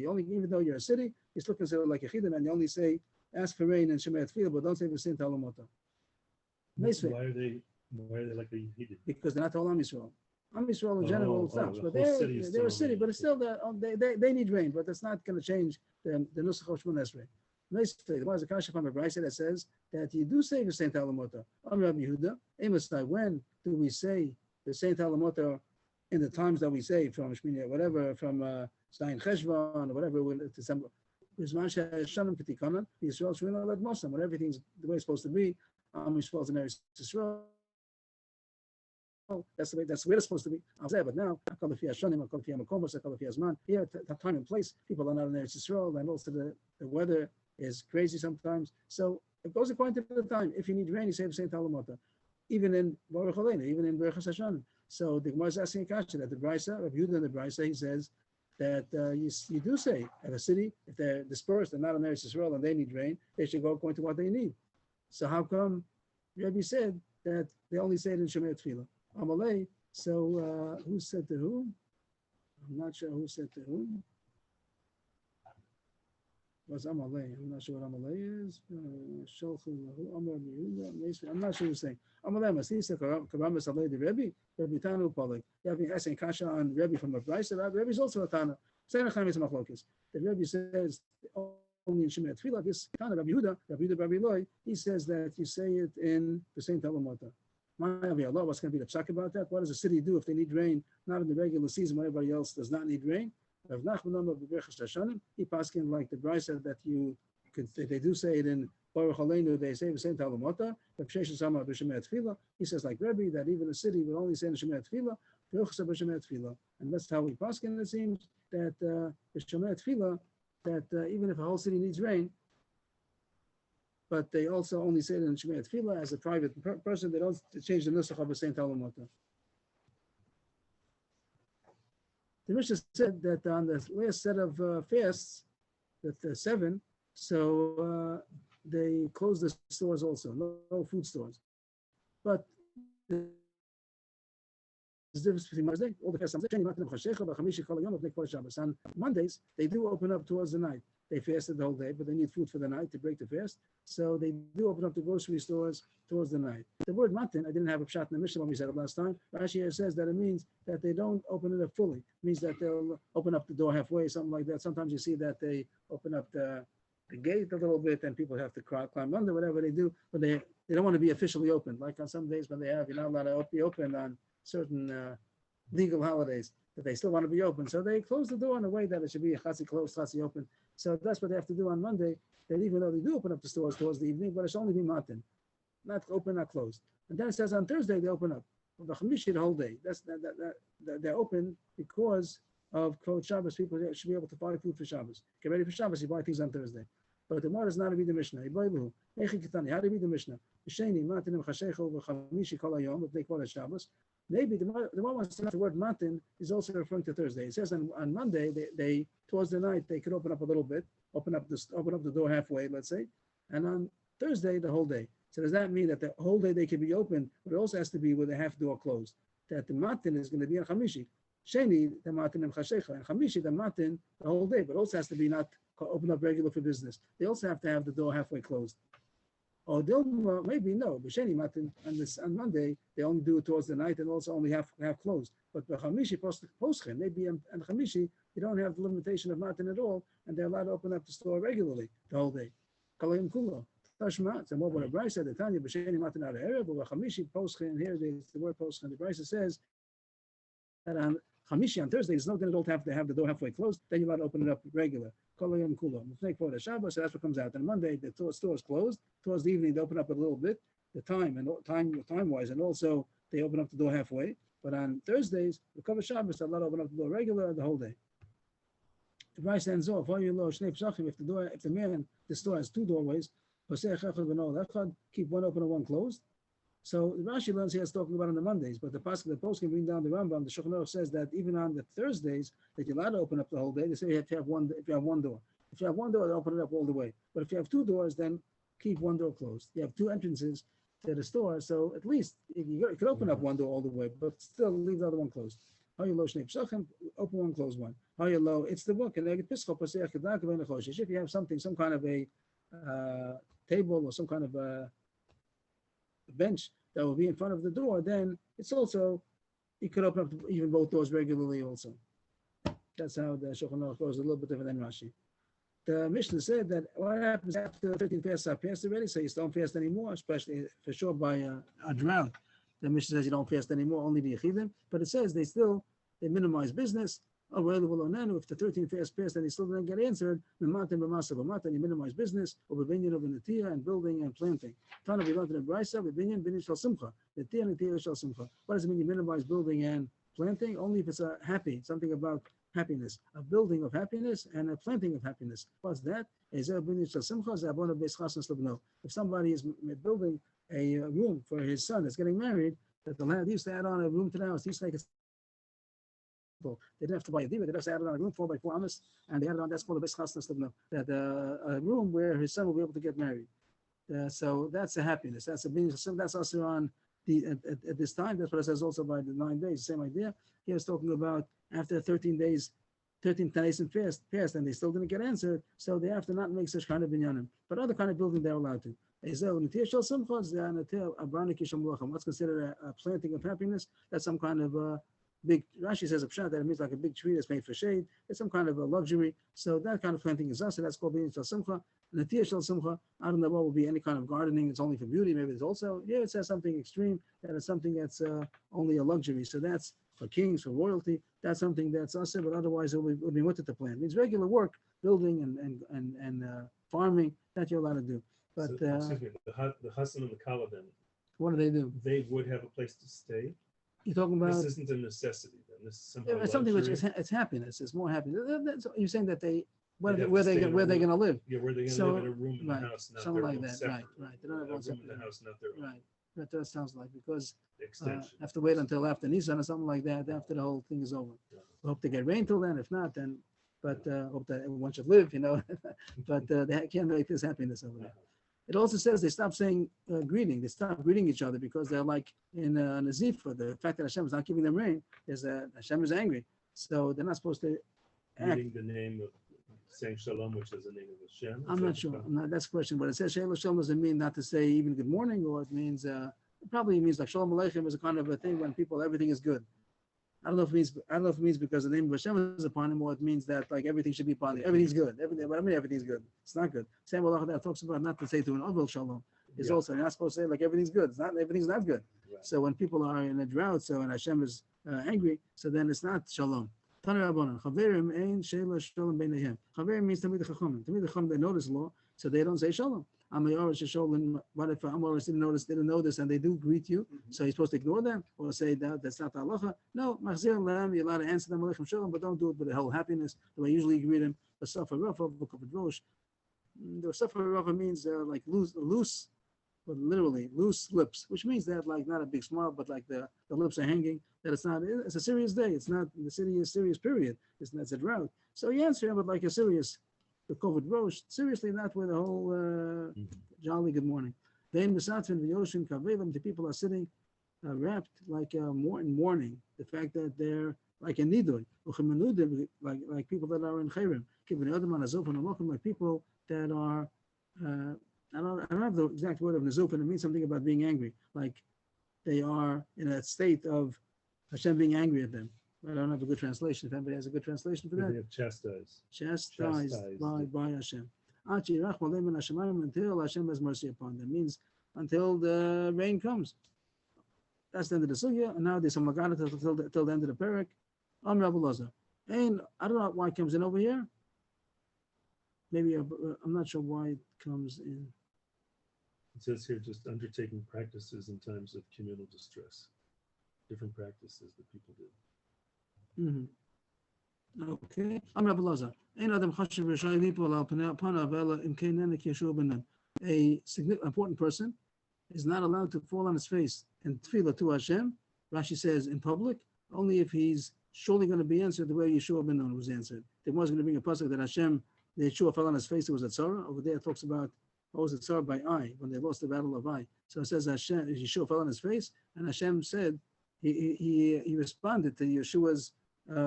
only, even though you're a city, you still consider like a chidin, and you only say ask for rain in Shemet Tefillah, but don't say the same Talamota. Why are they like a yehidin? Because they're not all Am Yisrael. Am Yisrael in general stops, but they're a city, but it's still they need rain, but that's not going to change the nusach of Shmon Esrei. The one is a kasha from a brayse that says that you do say the same Talamota. Am Rabbi Yehuda, Amos, when do we say the same Talamota in the times that we say from Shmini, whatever, from Zayin Cheshvan or whatever, to December? When everything's the way it's supposed to be, Am Yisrael's in Eretz Yisrael. That's the way it's supposed to be. I'll say, but now, here at time and place, people are not in Eretz Yisrael, and also the weather is crazy sometimes. So it goes according to the time. If you need rain, you say the same Talamota. Even in Baruch Aleinu, even in Berachas Hashanah. So the Gemara is asking a question that the Brisa, Rabbi Yehuda in the Brisa, he says that you do say at a city, if they're dispersed and not in Eretz Yisrael and they need rain, they should go according to what they need. So how come Rabbi said that they only say it in Shemei Tefillah? Amalei. So who said to whom? I'm not sure who said to whom. Was Amalei? I'm not sure what Amalei is. I'm not sure who's saying. Amalei Masisa Karamas Alei the Rebbe. Rebbe Tanu Polik. You have been asking Kasha on Rebbe from a Brisa. Rebbe is also a Tana. Saying Chaim is a Machlokes. The Rebbe says only in Shemei Tefillah. This Tana Rabbi Yehuda, Rabbi Loi, he says that you say it in the same Talamota. Allah, what's going to be the psak about that? What does a city do if they need rain, not in the regular season when everybody else does not need rain? Rav Nachman he paskin like the Brisa that they do say it in Baruch Aleinu, they say the same Talamota. He says like Rebbe that even a city will only say in Shemet Tefillah, and that's how we paskin. It seems that the Shemet Tefillah, that even if a whole city needs rain, but they also only say it in Shemei Tefillah as a private person. They don't change the nusach of the same Talamota. The Mishnah said that on the last set of fasts, that 7, so they closed the stores also, no food stores. But there's a difference between Mondays, all the fasts. On Mondays, they do open up towards the night. they fasted the whole day, but they need food for the night to break the fast. So they do open up the grocery stores towards the night. The word matin, I didn't have a pshat in the Mishnah when we said it last time. Rashi here says that it means that they don't open it up fully. It means that they'll open up the door halfway, something like that. Sometimes you see that they open up the gate a little bit and people have to climb under, whatever they do, but they don't want to be officially open. Like on some days when you're not allowed to be open on certain legal holidays, that they still want to be open. So they close the door in a way that it should be a chatzi closed, chatzi open. So that's what they have to do on Monday. That even though they do open up the stores towards the evening, but it should only be matin, not open, not closed. And then it says on Thursday they open up. The Chamishi the whole day. They're open because of Kvod Shabbos. People should be able to buy food for Shabbos. Get ready for Shabbos. You buy things on Thursday. But the Gemara is not to read the Mishnah. How do you read the Mishnah? If they call it Shabbos. Maybe the one wants to know the word matin is also referring to Thursday. It says on Monday they towards the night they could open up a little bit, open up the door halfway, let's say, and on Thursday the whole day. So does that mean that the whole day they can be open, but it also has to be with the half door closed? That the matin is going to be on Chamishi. Sheni the matin and chashecha, and Chamishi the matin the whole day, but also has to be not open up regular for business. They also have to have the door halfway closed. Or they'll maybe no, but Sheni matin on Monday they only do it towards the night and also only half closed. But the Chamishi poschen maybe and Chamishi you don't have the limitation of matin at all, and they're allowed to open up the store regularly the whole day. Kalayim kulo. Tashma. So more what a Bryce said. The Tanya b'Sheni matin out of area, but Chamishi poschen here the word poschen. The Bryce says that on Chamishi on Thursday there's no din at all to have the door halfway closed. Then you're allowed to open it up regular. Kalayim kulo. Shabbos. So that's what comes out. And Monday the store is closed. Towards the evening they open up a little bit. The time wise, and also they open up the door halfway. But on Thursdays, the Kavod Shabbos, they're allowed to open up the door regular the whole day. The Bryce ends off. If the store has two doorways, keep one open and one closed. So the Rashi learns here is talking about on the Mondays, but the post can bring down the Rambam. The Shulchan Aruch says that even on the Thursdays that you're allowed to open up the whole day. They say you have to have one. If you have one door, they open it up all the way. But if you have two doors, then keep one door closed. You have two entrances to the store, so at least you could open up one door all the way, but still leave the other one closed. Open one, close one. It's the book. And if you have something, some kind of a table or some kind of a bench that will be in front of the door, then it's also, you could open up even both doors regularly also. That's how the Shulchan Aruch goes, a little bit different than Rashi. The Mishnah said that what happens after 13 fasts are passed already, so you don't fast anymore, especially for sure by a drought. The Mishnah says you don't fast anymore, only the Yechidim, but it says they minimize business. If the 13 fasts passed and they still didn't get answered, you minimize business, or binyan of the and building and planting. Tana we learned in the Brisa, binyan shel simcha. The Netiyah shel simcha. What does it mean you minimize building and planting? Only if it's something about happiness, a building of happiness and a planting of happiness. What's that? If somebody is building a room for his son that's getting married, that the land used to add on a room to the house, used to make it. They didn't have to buy a diva, they just added on a room 4x4 amas, and they added on, that's called a Beshchasnas Libno, that a room where his son will be able to get married. So that's a happiness. That's a business. That's also on at this time. That's what it says also by the 9 days. Same idea. He was talking about after 13 days and passed, and they still didn't get answered, so they have to not make such kind of binyanim. But other kind of building they're allowed to. What's considered a planting of happiness? That's some kind of big, Rashi says a pshat that it means like a big tree that's made for shade. It's some kind of a luxury. So that kind of planting is us, and that's called binyan shel simcha. Netiyah shel simcha. I don't know what will be any kind of gardening. It's only for beauty. Maybe it's also, it says something extreme, that it's something that's only a luxury. So that's for kings, for royalty. That's something that's us, but otherwise it would be what to plant. It means regular work, building and farming, that you're allowed to do. But excuse me, the Hassan and the Kala then, what do they do? they would have a place to stay. You're talking about, This isn't a necessity then. This is somehow it's something which luxury. it's happiness. It's more happiness. You're saying that where They'd have they're to stay in a going to room. live. Yeah, where they're going to So, live in a room in right, the house, not something their like own that. separate Right. They room. don't have A one room in separate. the house, not their own Right. That sounds like, because extension. have to wait until after Nisan or something like that, after the whole thing is over. Yeah. We hope to get rain till then. If not, then, but hope that everyone should live, but they can't make this happiness over there. It also says they stop saying greeting. They stop greeting each other because they're like in a Nazif. The fact that Hashem is not giving them rain is Hashem is angry. So they're not supposed to act. Reading the name of saying shalom, which is the name of Hashem? I'm Is not that sure. the- That's a question. But it says Shalom Shalom doesn't mean not to say even good morning, or it means it probably means like Shalom Aleichem is a kind of a thing when people everything is good. I don't know if it means because the name of Hashem is upon him, or it means that like everything should be upon him. Everything's good. Everything, but I mean everything's good. It's not good. Same halacha that talks about not to say to an Avil Shalom is Yeah. also you're not supposed to say like everything's good. It's not everything's not good. Right. So when people are in a drought, so and Hashem is angry, so then it's not Shalom. Tana Rabbanan, Chaverim ein sheila shalom beinayhem. Chaverim means Tamid Chacham. Tamid Chacham, they notice law, so they don't say Shalom. Amayor Shalom. What if Amayor didn't know this, and they do greet you? So you're supposed to ignore them or say that that's not the halacha? No, Machzir Lam, you're allowed to answer them Aleichem Shalom, but don't do it with a whole happiness the way you usually greet them. The Safar Rafa, Vukavad Rosh. The Safar Rafa means like loose, but literally loose lips, which means that like not a big smile, but like the lips are hanging. That it's a serious day. It's not the city is serious. Period. It's a drought. So you answer him with like a serious, the COVID roast. Seriously, not with a whole jolly good morning. Then Misatrin Vyoshin Kavelim, the people are sitting wrapped like in mourning. The fact that they're like in Nidoy, like people that are in Chayrim, like people that are I don't have the exact word of Nazuf, and it means something about being angry. Like they are in a state of Hashem being angry at them. I don't have a good translation. If anybody has a good translation for They that, have chastised. chastised by Hashem. Until Hashem has mercy upon them. Means until the rain comes. That's the end of the sugya. And now there's some Magana till the end of the parak. Rabbi Lazar. And I don't know why it comes in over here. Maybe I'm not sure why it comes in. It says here just undertaking practices in times of communal distress. Different practices that people do. Mm-hmm. Okay. I'm Rabbi Lazar. A important person is not allowed to fall on his face and tefillah to Hashem. Rashi says in public, only if he's surely going to be answered the way Yeshua ben Nun was answered. There was going to bring a pasuk that Hashem, the Yeshua fell on his face. It was a tzara. Over there it talks about what was it tzara by Ai when they lost the battle of Ai. So it says Hashem, Yeshua fell on his face, and Hashem said he responded to Yeshua's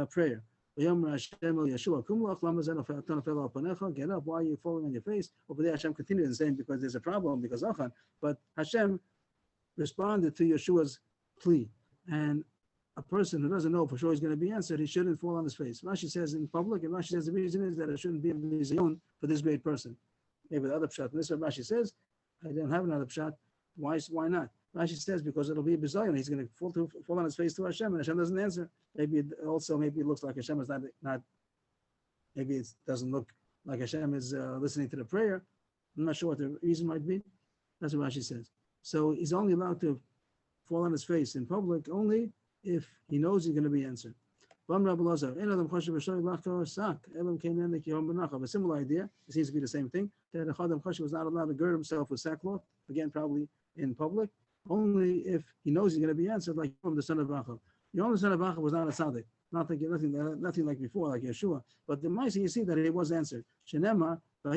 prayer. Get up, why are you falling on your face? Over there Hashem continued and saying because there's a problem, because Achan, but Hashem responded to Yeshua's plea. And a person who doesn't know for sure he's going to be answered, he shouldn't fall on his face. Rashi says in public, and Rashi says the reason is that it shouldn't be a bizayon for this great person. Maybe the other pshat. This is what Rashi says. I don't have another pshat. Why not? Rashi says because it'll be a bizayon. He's going to fall on his face to Hashem, and Hashem doesn't answer. Maybe it looks like Hashem is not. Maybe it doesn't look like Hashem is listening to the prayer. I'm not sure what the reason might be. That's what Rashi says. So he's only allowed to fall on his face in public only if he knows he's going to be answered. A similar idea, it seems to be the same thing, that a Chadam Chashiv was not allowed to gird himself with sackcloth, again, probably in public, only if he knows he's going to be answered, like from the son of Rachel. The son of Rachel was not a tzaddik, nothing like before, like Yeshua. But the Maisi, you see that it was answered. Shenema, over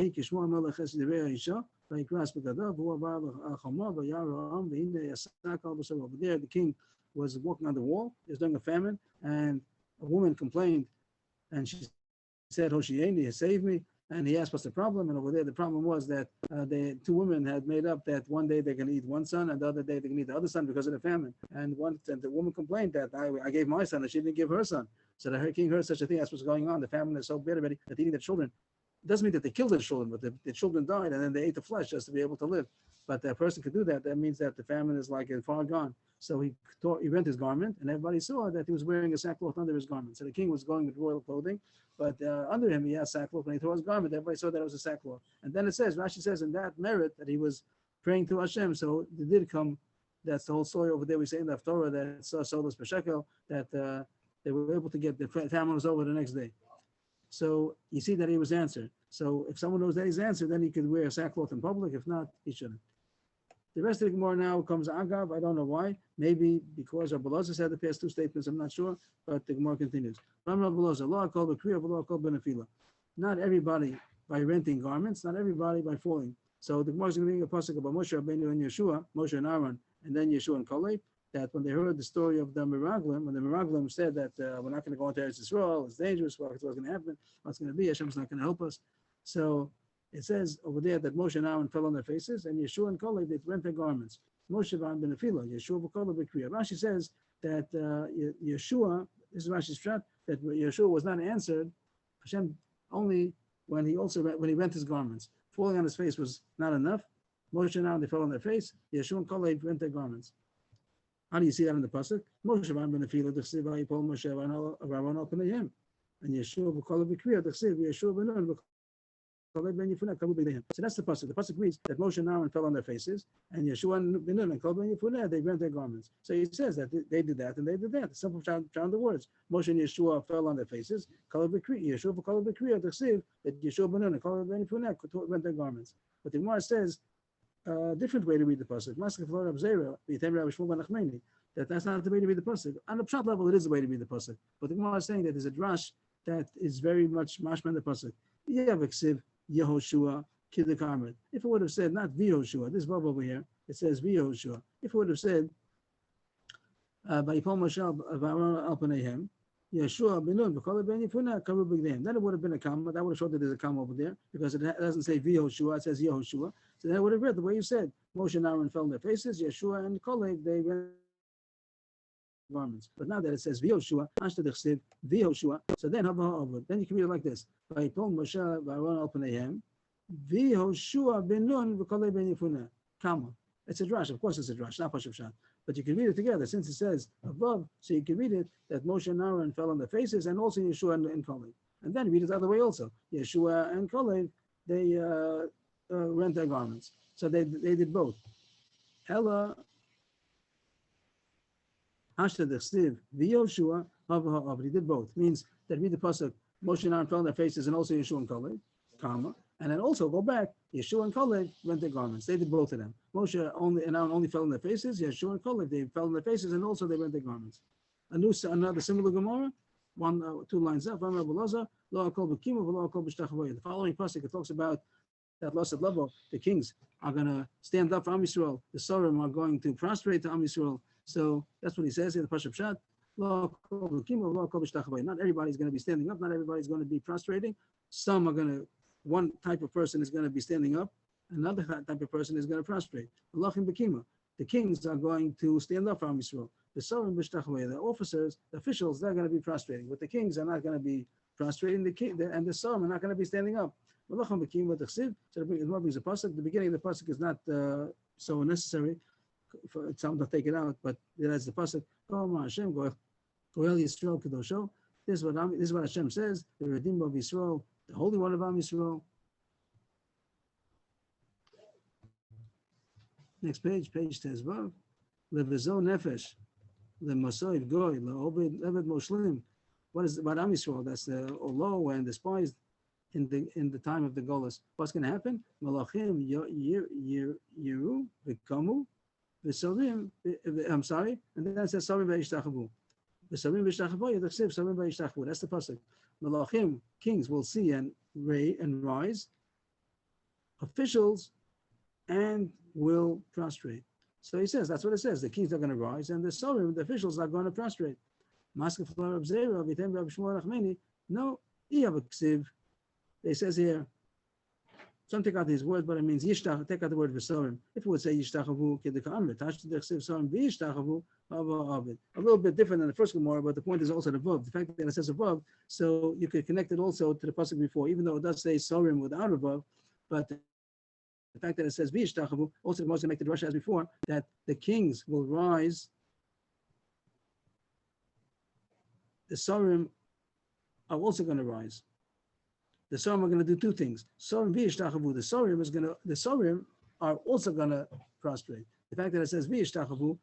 there, the king was walking on the wall. He was during a famine, and a woman complained, and she said, Hoshieni, save me. And he asked, what's the problem? And over there, the problem was that the two women had made up that one day they're going to eat one son, and the other day they're going to eat the other son because of the famine. And the woman complained that I gave my son, and she didn't give her son. So the king heard such a thing. That's what's going on. The famine is so bad already that eating the children. It doesn't mean that they killed the children, but the children died, and then they ate the flesh just to be able to live. But that person could do that. That means that the famine is like far gone. So he rent his garment, and everybody saw that he was wearing a sackcloth under his garment. So the king was going with royal clothing, but under him he had sackcloth. When he tore his garment, everybody saw that it was a sackcloth. And then it says, Rashi says, in that merit that he was praying to Hashem. So it did come. That's the whole story over there. We say in the Haftorah that it's Solas Peshekel, that they were able to get the famine was over the next day. So you see that he was answered. So if someone knows that he's answered, then he could wear a sackcloth in public. If not, he shouldn't. The rest of the Gemara now comes Agav. I don't know why. Maybe because Rabbi Elazar said the past two statements. I'm not sure. But the Gemara continues. Not everybody by renting garments. Not everybody by falling. So the Gemara is going to bring a pasuk about Moshe Rabbeinu and Yeshua, Moshe and Aaron, and then Yeshua and Kaleb. that when they heard the story of the Meraglim, when the Meraglim said that we're not going to go into Eretz Yisrael, it's dangerous, what's going to happen, what's going to be, Hashem's not going to help us. So it says over there that Moshe and Aaron fell on their faces, and Yeshua and Caleb, they rent their garments. Moshe ben Nephila, Yeshua v'Kaleb b'Kriya. Rashi says that Yeshua, this is Rashi's shot, that Yeshua was not answered, Hashem only when he rent his garments. Falling on his face was not enough. Moshe and Aaron, they fell on their face. Yeshua and Caleb rent their garments. How do you see that in the pasuk? Moshe ben Nephila, D'chsiv vayipol Moshe v'Aaron al pneihem, and Yeshua v'Kaleb b'Kriya, D'chsiv Yeshua ben Nun. So that's the pasuk. The pasuk reads that Moshe and Aaron fell on their faces, and Yeshua and Nun and Caleb ben Yefuneh, they rent their garments. So he says that they did that and they did that. The simple sound the words. Moshe and Yeshua fell on their faces. Caleb b'Kriya, Yeshua v'Kaleb b'Kriya, D'chsiv that Yeshua ben Nun and Caleb ben Yefuneh rent their garments. But the Gemara says a different way to read the pasuk. Maskef Lord Abzera, V'yitem Rabbi Shmuel ben Nachmani. That's not the way to read the pasuk. On the pshat level, it is the way to read the pasuk. But the Gemara is saying that there's a drash that is very much mashman the pasuk. Yehoshua Kiddukarmet. If it would have said not V'Yehoshua, this verb over here, it says V'Yehoshua. If it would have said Vayipol Moshe v'Aaron al pneihem, Yeshua ben Nun v'Kaleb ben Yefuneh karu b'gdeim, then it would have been a comma. That would have showed that there's a comma over there because it doesn't say V'Yehoshua, it says Yehoshua. So then I would have read the way you said. Moshe and Aaron fell on their faces. Yeshua and Caleb, they rent garments. But now that it says V'Yehoshua, V'Yehoshua, so then you can read it like this: Vayipol Moshe v'Aaron al pneihem, V'Yehoshua ben Nun v'Kaleb ben Yefuneh. Comma. It's a drash. Of course, it's a drash, not pashup shat. But you can read it together since it says above, so you can read it that Moshe and Aaron fell on their faces, and also Yeshua and Caleb. And then read it the other way also. Yeshua and Caleb, they rent their garments. So they did both. Ella Ashta D'chsiv V'Yehoshua Hava Hava. He did both. Means that read the pasuk Moshe and Aaron fell on their faces, and also Yeshua and Caleb, comma, and then also go back. Yeshua and Caleb rent their garments. They did both of them. Moshe and Aaron only fell on their faces. Yeshua and Caleb, they fell on their faces, and also they rent their garments. Another similar Gemara, 2 lines up. The following pasuk, it talks about that lost at level. The kings are going to stand up for Am Yisrael. The Sorim are going to prostrate to Am Yisrael. So that's what he says in the Pashup Shat. Not everybody's going to be standing up. Not everybody's going to be prostrating. Some are going to. One type of person is going to be standing up. Another type of person is going to prostrate. The kings are going to stand up for Am Yisrael. The Sorim b'shtachavay, the officers, the officials, they're going to be prostrating. But the kings are not going to be prostrating. And the Sorim are not going to be standing up. So it brings a pasuk. The beginning of the pasuk is not so necessary. For some to take it out, but that's the pasuk. This is what Hashem says. The Redeemer of Yisrael, the Holy One of Am Yisrael. Next page Tezvav. Levezo nefesh, lemosoiv goy, leobed eved moshlim. What is about Am Yisrael? That's the low and despised in the time of the Golus. What's going to happen? Malachim yiru v'kamu v'sarim. I'm sorry, and then it says sarim v'yishtachavu. V'sarim v'yishtachavu yadachsiv sarim v'yishtachavu. That's the pasuk. Malachim, kings, will see and rise. Officials and will prostrate. So he says that's what it says. The kings are going to rise, and the sarim, the officials, are going to prostrate. No, they says here, some take out these words, but it means yishtach, take out the word v'sarim. If it would say yishtachavu k'deka'amrit, hash't'dechsiv sarim v'yishtachavu ha'va'avid. A little bit different than the first Gemara, but the point is also the above. The fact that it says above, so you could connect it also to the pasuk before, even though it does say sarim without above, but the fact that it says v'yishtachavu, also the make the drasha as before, that the kings will rise, the sarim are also going to rise. The Sorim are going to do two things. Sorim v'yishtachavu. The Sorim are also going to prostrate. The fact that it says v'yishtachavu,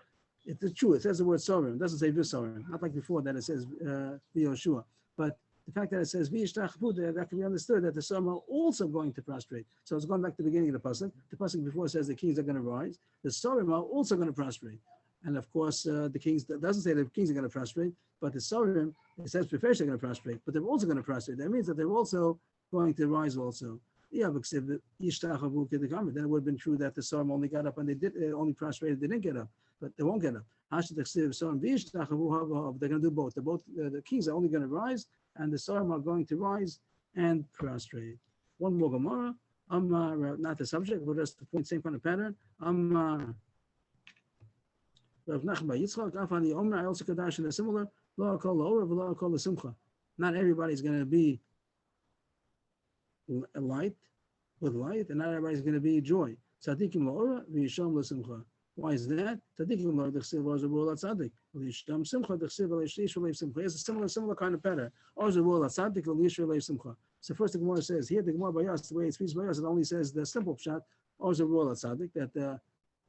it's true. It says the word Sorim. It doesn't say v'sorim. Not like before that it says v'yoshua. But the fact that it says v'yishtachavu, that can be understood that the Sorim are also going to prostrate. So it's going back to the beginning of the pasuk. The pasuk before says the kings are going to rise. The Sorim are also going to prostrate. And of course, the kings, that doesn't say that the kings are going to prostrate, but the Sorim, it says preferred they're going to prostrate, but they're also going to prostrate. That means that they're also going to rise also. Yeah, because if the Yishtachavu Kidikamer, then it would have been true that the Sarim only got up and they did only prostrated, they didn't get up, but they won't get up. Sarim they're going to do both. The kings are only going to rise, and the Sarim are going to rise and prostrate. One more Gemara. Not the subject, but just the point, same kind of pattern. Rav Nachman Yitzchak, Afani Omer, I also Kadash in a similar. Lo Akol Laora, Lo Akol L'Simcha. Not everybody's going to be light with light, and not everybody's going to be joy. Tzadikim Laora, V'Yisham L'Simcha. Why is that? Tzadikim Laora, D'chsiv Ozer Tzadik. V'Yisham Simcha, D'chsiv L'Yish V'Leiv Simcha. It's a similar kind of pattern. Ozer Tzadik, L'Yish V'Leiv Simcha. So first the Gemara says, here the Gemara by us, the way it speaks by us, it only says the simple pshat, Ozer Tzadik, that the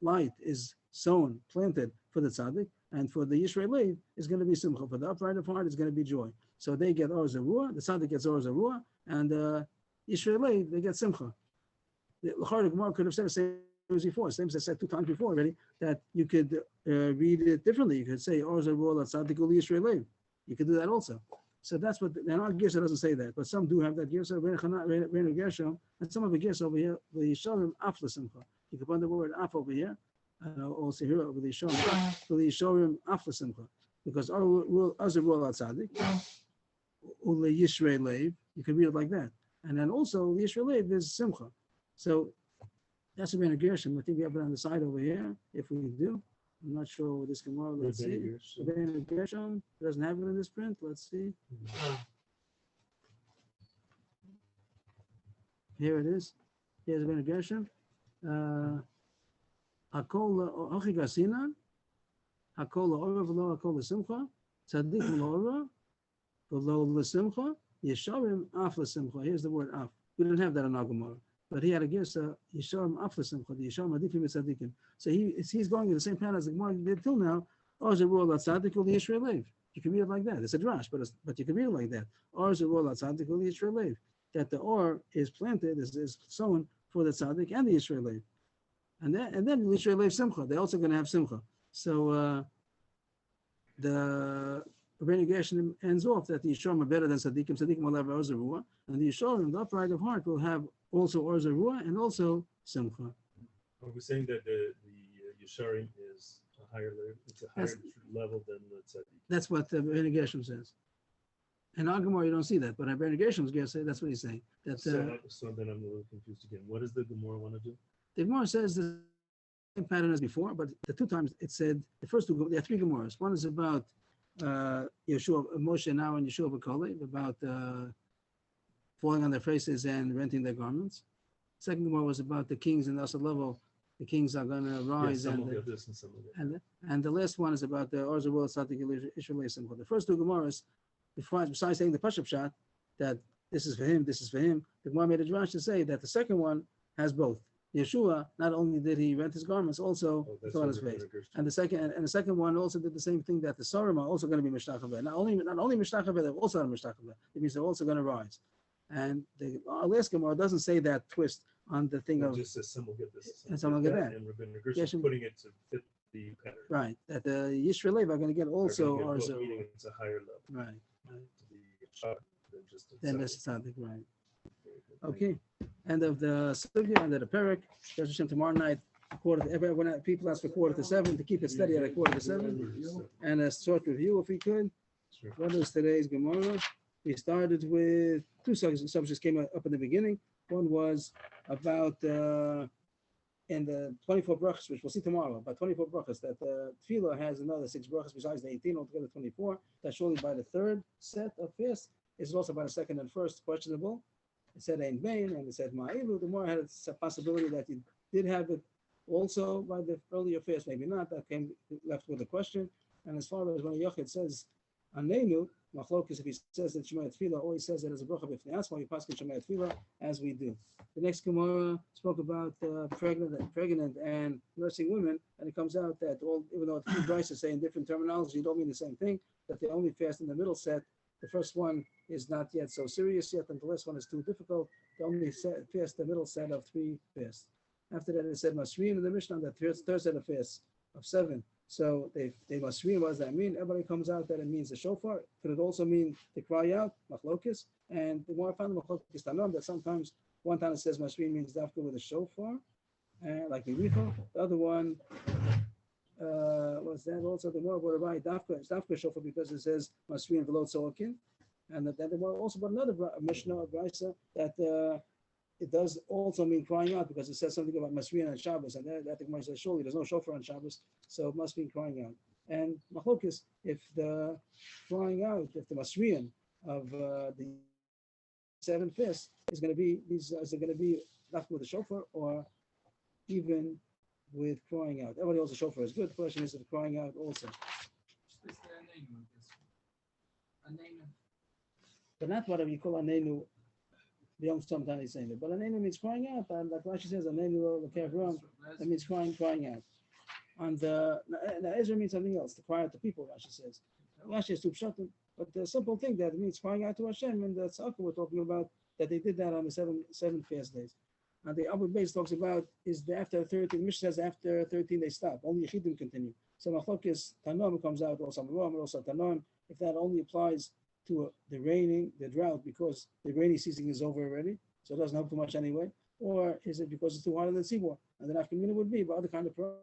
light is sown, planted for the tzaddik, and for the Yishrei Leiv is going to be simcha. For the upright of heart, it's going to be joy. So they get Or Zarua, the tzaddik gets Or Zarua, and Yishrei Leiv, they get simcha. The L'char Gemara could have said the same as before, same as I said 2 times before already, that you could read it differently. You could say Or Zarua tzaddik ul Yishrei Leiv. You could do that also. So that's what, and our Gersa doesn't say that, but some do have that Gersa, Reinu Gershom, and some of the Gersa over here, the Yisharim Af L'Simcha. You can find the word Af over here. Also here over the Yisharim Af L'Simcha. Because our rule Tzaddik, Ule Yishrei Leiv, you can read it like that. And then also Yishrei Leiv is Simcha. So that's a Reinu Gershom. I think we have it on the side over here. If we do, I'm not sure what this Gemara. Let's see. Reinu Gershom doesn't have it in this print. Let's see. Here it is. Here's Reinu Gershom. Hakol Ochigasina, Hakol Ora v'lo Hakol L'Simcha, Tzadik L'Ora v'lo L'Simcha, Yesharim Af L'Simcha. Here's the word Af. We didn't have that in our Gemara, but he had a Gersa Yesharim Af L'Simcha, the Yesharim Adifim Tzadikim. So he's going in the same pattern as the Gemara did till now. Or Zerul Tzadik ul Yishrei Leiv. You can read it like that. It's a drash, but you can read it like that. Or Zerul Tzadik ul Yishrei Leiv. That the Or is planted, is sown for the Tzadik and the Yishrei Leiv. And then Yishrei Leiv Simcha. They're also going to have Simcha. So the Reinu Gershom ends off that the Yisharim are better than Tzadikim. Tzadikim will have Or Zarua, and the Yisharim, the upright of heart, will have also Or Zarua and also Simcha. Are we saying that the Yisharim is a higher level? It's a higher level than the Tzaddik. That's what the Reinu Gershom says. In our Gemara, you don't see that, but in Reinu Gershom's Gersa, that's what he's saying. That so then I'm a little confused again. What does the Gemara want to do? the Gemara says the same pattern as before, but the 2 times it said the first 2. There are 3 Gemaras. One is about Yeshua, Moshe now and Yeshua B'Kalev, about falling on their faces and renting their garments. Second Gemara was about the kings in the Asad level. The kings are going to rise, some will get this and some will get that. And the last one is about the Orzavul Tzadik Yishrei Simcha. The first 2 Gemaras, besides saying the Pashup Shot, that this is for him, this is for him, the Gemara made a drash to say that the second one has both. Yeshua, not only did he rent his garments, also fell on his face. And the second one also did the same thing, that the Sarim are also going to be Mishtachaveh. Not only Mishtachaveh, they're also on Mishtachaveh. It means they're also going to rise. And our last Gemara doesn't say that twist on the thing of just says some will get this, and some will get that. And Rabbi Gershom putting it to fit the pattern. Right, that the Yishrei Leiv are going to get also Arzo, meaning it's a higher level. Right. To be shot than just a Then tzaddik. that's Tzaddik, right. Okay, end of the sugya, end of the parak. Hashem tomorrow night, everyone, people ask for 6:45 to keep it steady at 6:45. And a short review, if we could. Sure. What is today's Gemara? We started with 2 subjects came up in the beginning. One was about in the 24 brachas, which we'll see tomorrow, about 24 brachas, that the tefillah has another 6 brachas besides the 18, altogether 24. That's surely by the 3rd set of fast. It's also by the 2nd and 1st questionable. It said Ein Bain, and it said Ma'ilu. The more had a possibility that you did have it also by the earlier fast, maybe not. That came left with a question. And as far as when a Yochid says Anenu, Machlokes, if he says that Shema Tefillah, or he says that as a bracha b'fnei atzma, you pass Shema Tefillah as we do. The next Gemara spoke about pregnant and nursing women, and it comes out that even though 2 brises say in different terminology, you don't mean the same thing, that they only fast in the middle set. The first one is not yet so serious yet, and the last one is too difficult. They only fast the middle set of 3 fasts. After that, it said Masrim in the Mishnah, that third set of fasts of 7. So they Masrim, what does that mean? Everybody comes out that it means the shofar. Could it also mean to cry out, machlokis? And the more I found the machlokis tanom, that sometimes One time it says Masrin means dafka with a shofar, like the Rifa. The other one was that also the more about dafka, it's dafka shofar because it says Masrin velot soakin. And then there were also but another Mishnah of Brisa that it does also mean crying out because it says something about Masriyan on Shabbos, and that the Gemara says surely there's no shofar on Shabbos, so it must mean crying out. And machlokes, if the crying out, if the Masriyan of the 7 fists is going to be is it going to be left with a shofar or even with crying out? Everybody knows the shofar is good. The question is if crying out also. But not whatever you call anenu. The young sometimes saying it, but anenu means crying out. And like Rashi says, anenu lekevram, that means crying out. And the Ezra means something else, to cry out to people. Rashi says. Rashi is too pshatim, but the simple thing that means crying out to Hashem, and that's Tzedakah we're talking about that they did that on the seven fast days. And the Abu Beis talks about is the after 13. Mishnah says after 13 they stop. Only Yechidim continue. So Machlokes Tanoim comes out also Marom, also Tanoim. If that only applies to the drought, because the rainy season is over already, so it doesn't help too much anyway, or is it because it's too hot in the seaboard? And then after minute would be, but other kind of problems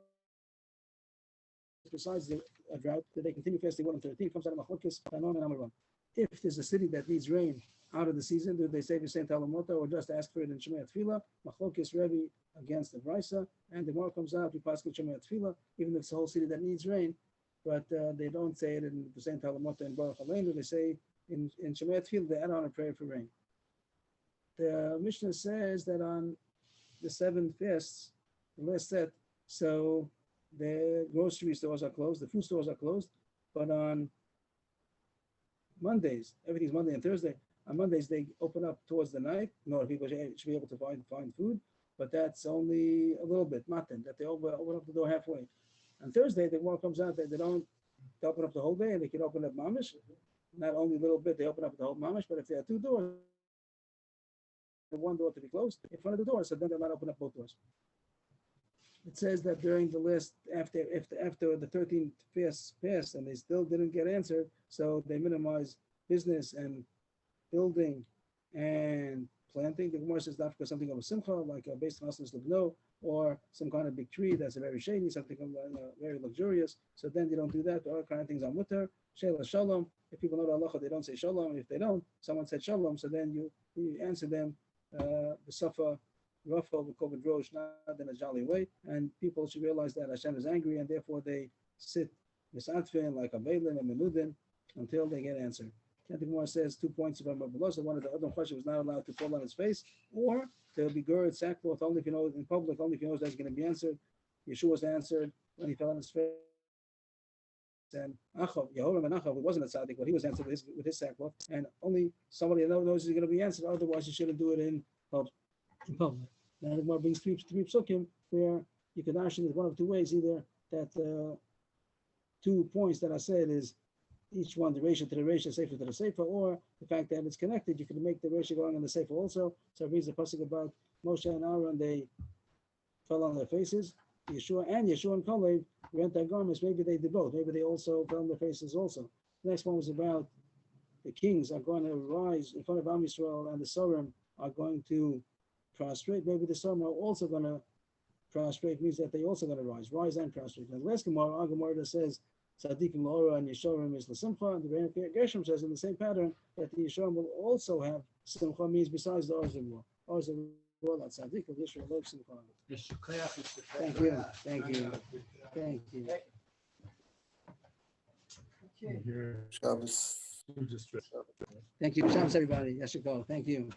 besides the drought, that they continue fasting 1 and 13 comes out of Machlokes Tanoim and Amaram. If there's a city that needs rain out of the season, do they say the same Talamota or just ask for it in Shemaya Tefillah? Machlokes Rebbe against the Brisa, and the Gemara comes out, we pass in Shemaya Tefillah, even if it's a whole city that needs rain, but they don't say it in the same Talamota and Baruch Aleinu, they say in Shemaya Tefillah, they add on a prayer for rain. The Mishnah says that on the 7 fasts, the last set, so the grocery stores are closed, the food stores are closed, but on Mondays, everything's Monday and Thursday. On Mondays, they open up towards the night. No, people should be able to find food, but that's only a little bit, matan, that they open up the door halfway. On Thursday, the one comes out that they open up the whole day, and they can open up mamish. Not only a little bit, they open up the whole mamish, but if there are 2 doors, one door to be closed in front of the door, so then they're not open up both doors. It says that during the list, after the 13th fast passed, and they still didn't get answered, so they minimize business and building and planting. The Gemara says dafka something of a simcha, like a based on lugno, or some kind of big tree that's very shady, something very luxurious. So then they don't do that. All kind of things are mutter. Sheila shalom. If people know the halacha, they don't say shalom. If they don't, someone said shalom, so then you answer them the safa rafa with covid rosh, not in a jolly way. And people should realize that Hashem is angry, and therefore they sit misatfin like a beilim and menudin until they get answered. The Gemara says 2 points about Mabalosa. One of the other questions was not allowed to fall on his face, or there'll be gird sackcloth only if you know in public, only if you know that's going to be answered. Yeshua was answered when he fell on his face. And Achav, Yehoram and Achav, it wasn't a tzaddik, but he was answered with his sackcloth, and only somebody that knows is going to be answered. Otherwise, you shouldn't do it in public. Now the Gemara brings three psukim where you can actually there's one of 2 ways, either that 2 points that I said is each one the ratio to the ratio, sefer to the sefer, or the fact that it's connected, you can make the ratio going on the sefer also. So it reads the pasuk about Moshe and Aaron, they fell on their faces. Yeshua and Kalev rent their garments. Maybe they did both. Maybe they also fell on their faces also. The next one was about the kings are going to rise in front of Am Yisrael, and the Sorim are going to prostrate. Maybe the Sorim are also going to prostrate, means that they also going to rise and prostrate. And the last Gemara that says Tzadikim La'ora and Yeshorim is L'Simcha, and the Gershom says in the same pattern that the Yeshorim will also have Simcha, means besides the Orzim Law, that's Tzadik of Yisrael, Love Simcha. Thank you. Here, Shabbos. we just read. Thank you. Shabbos, everybody. Yeshua. Thank you.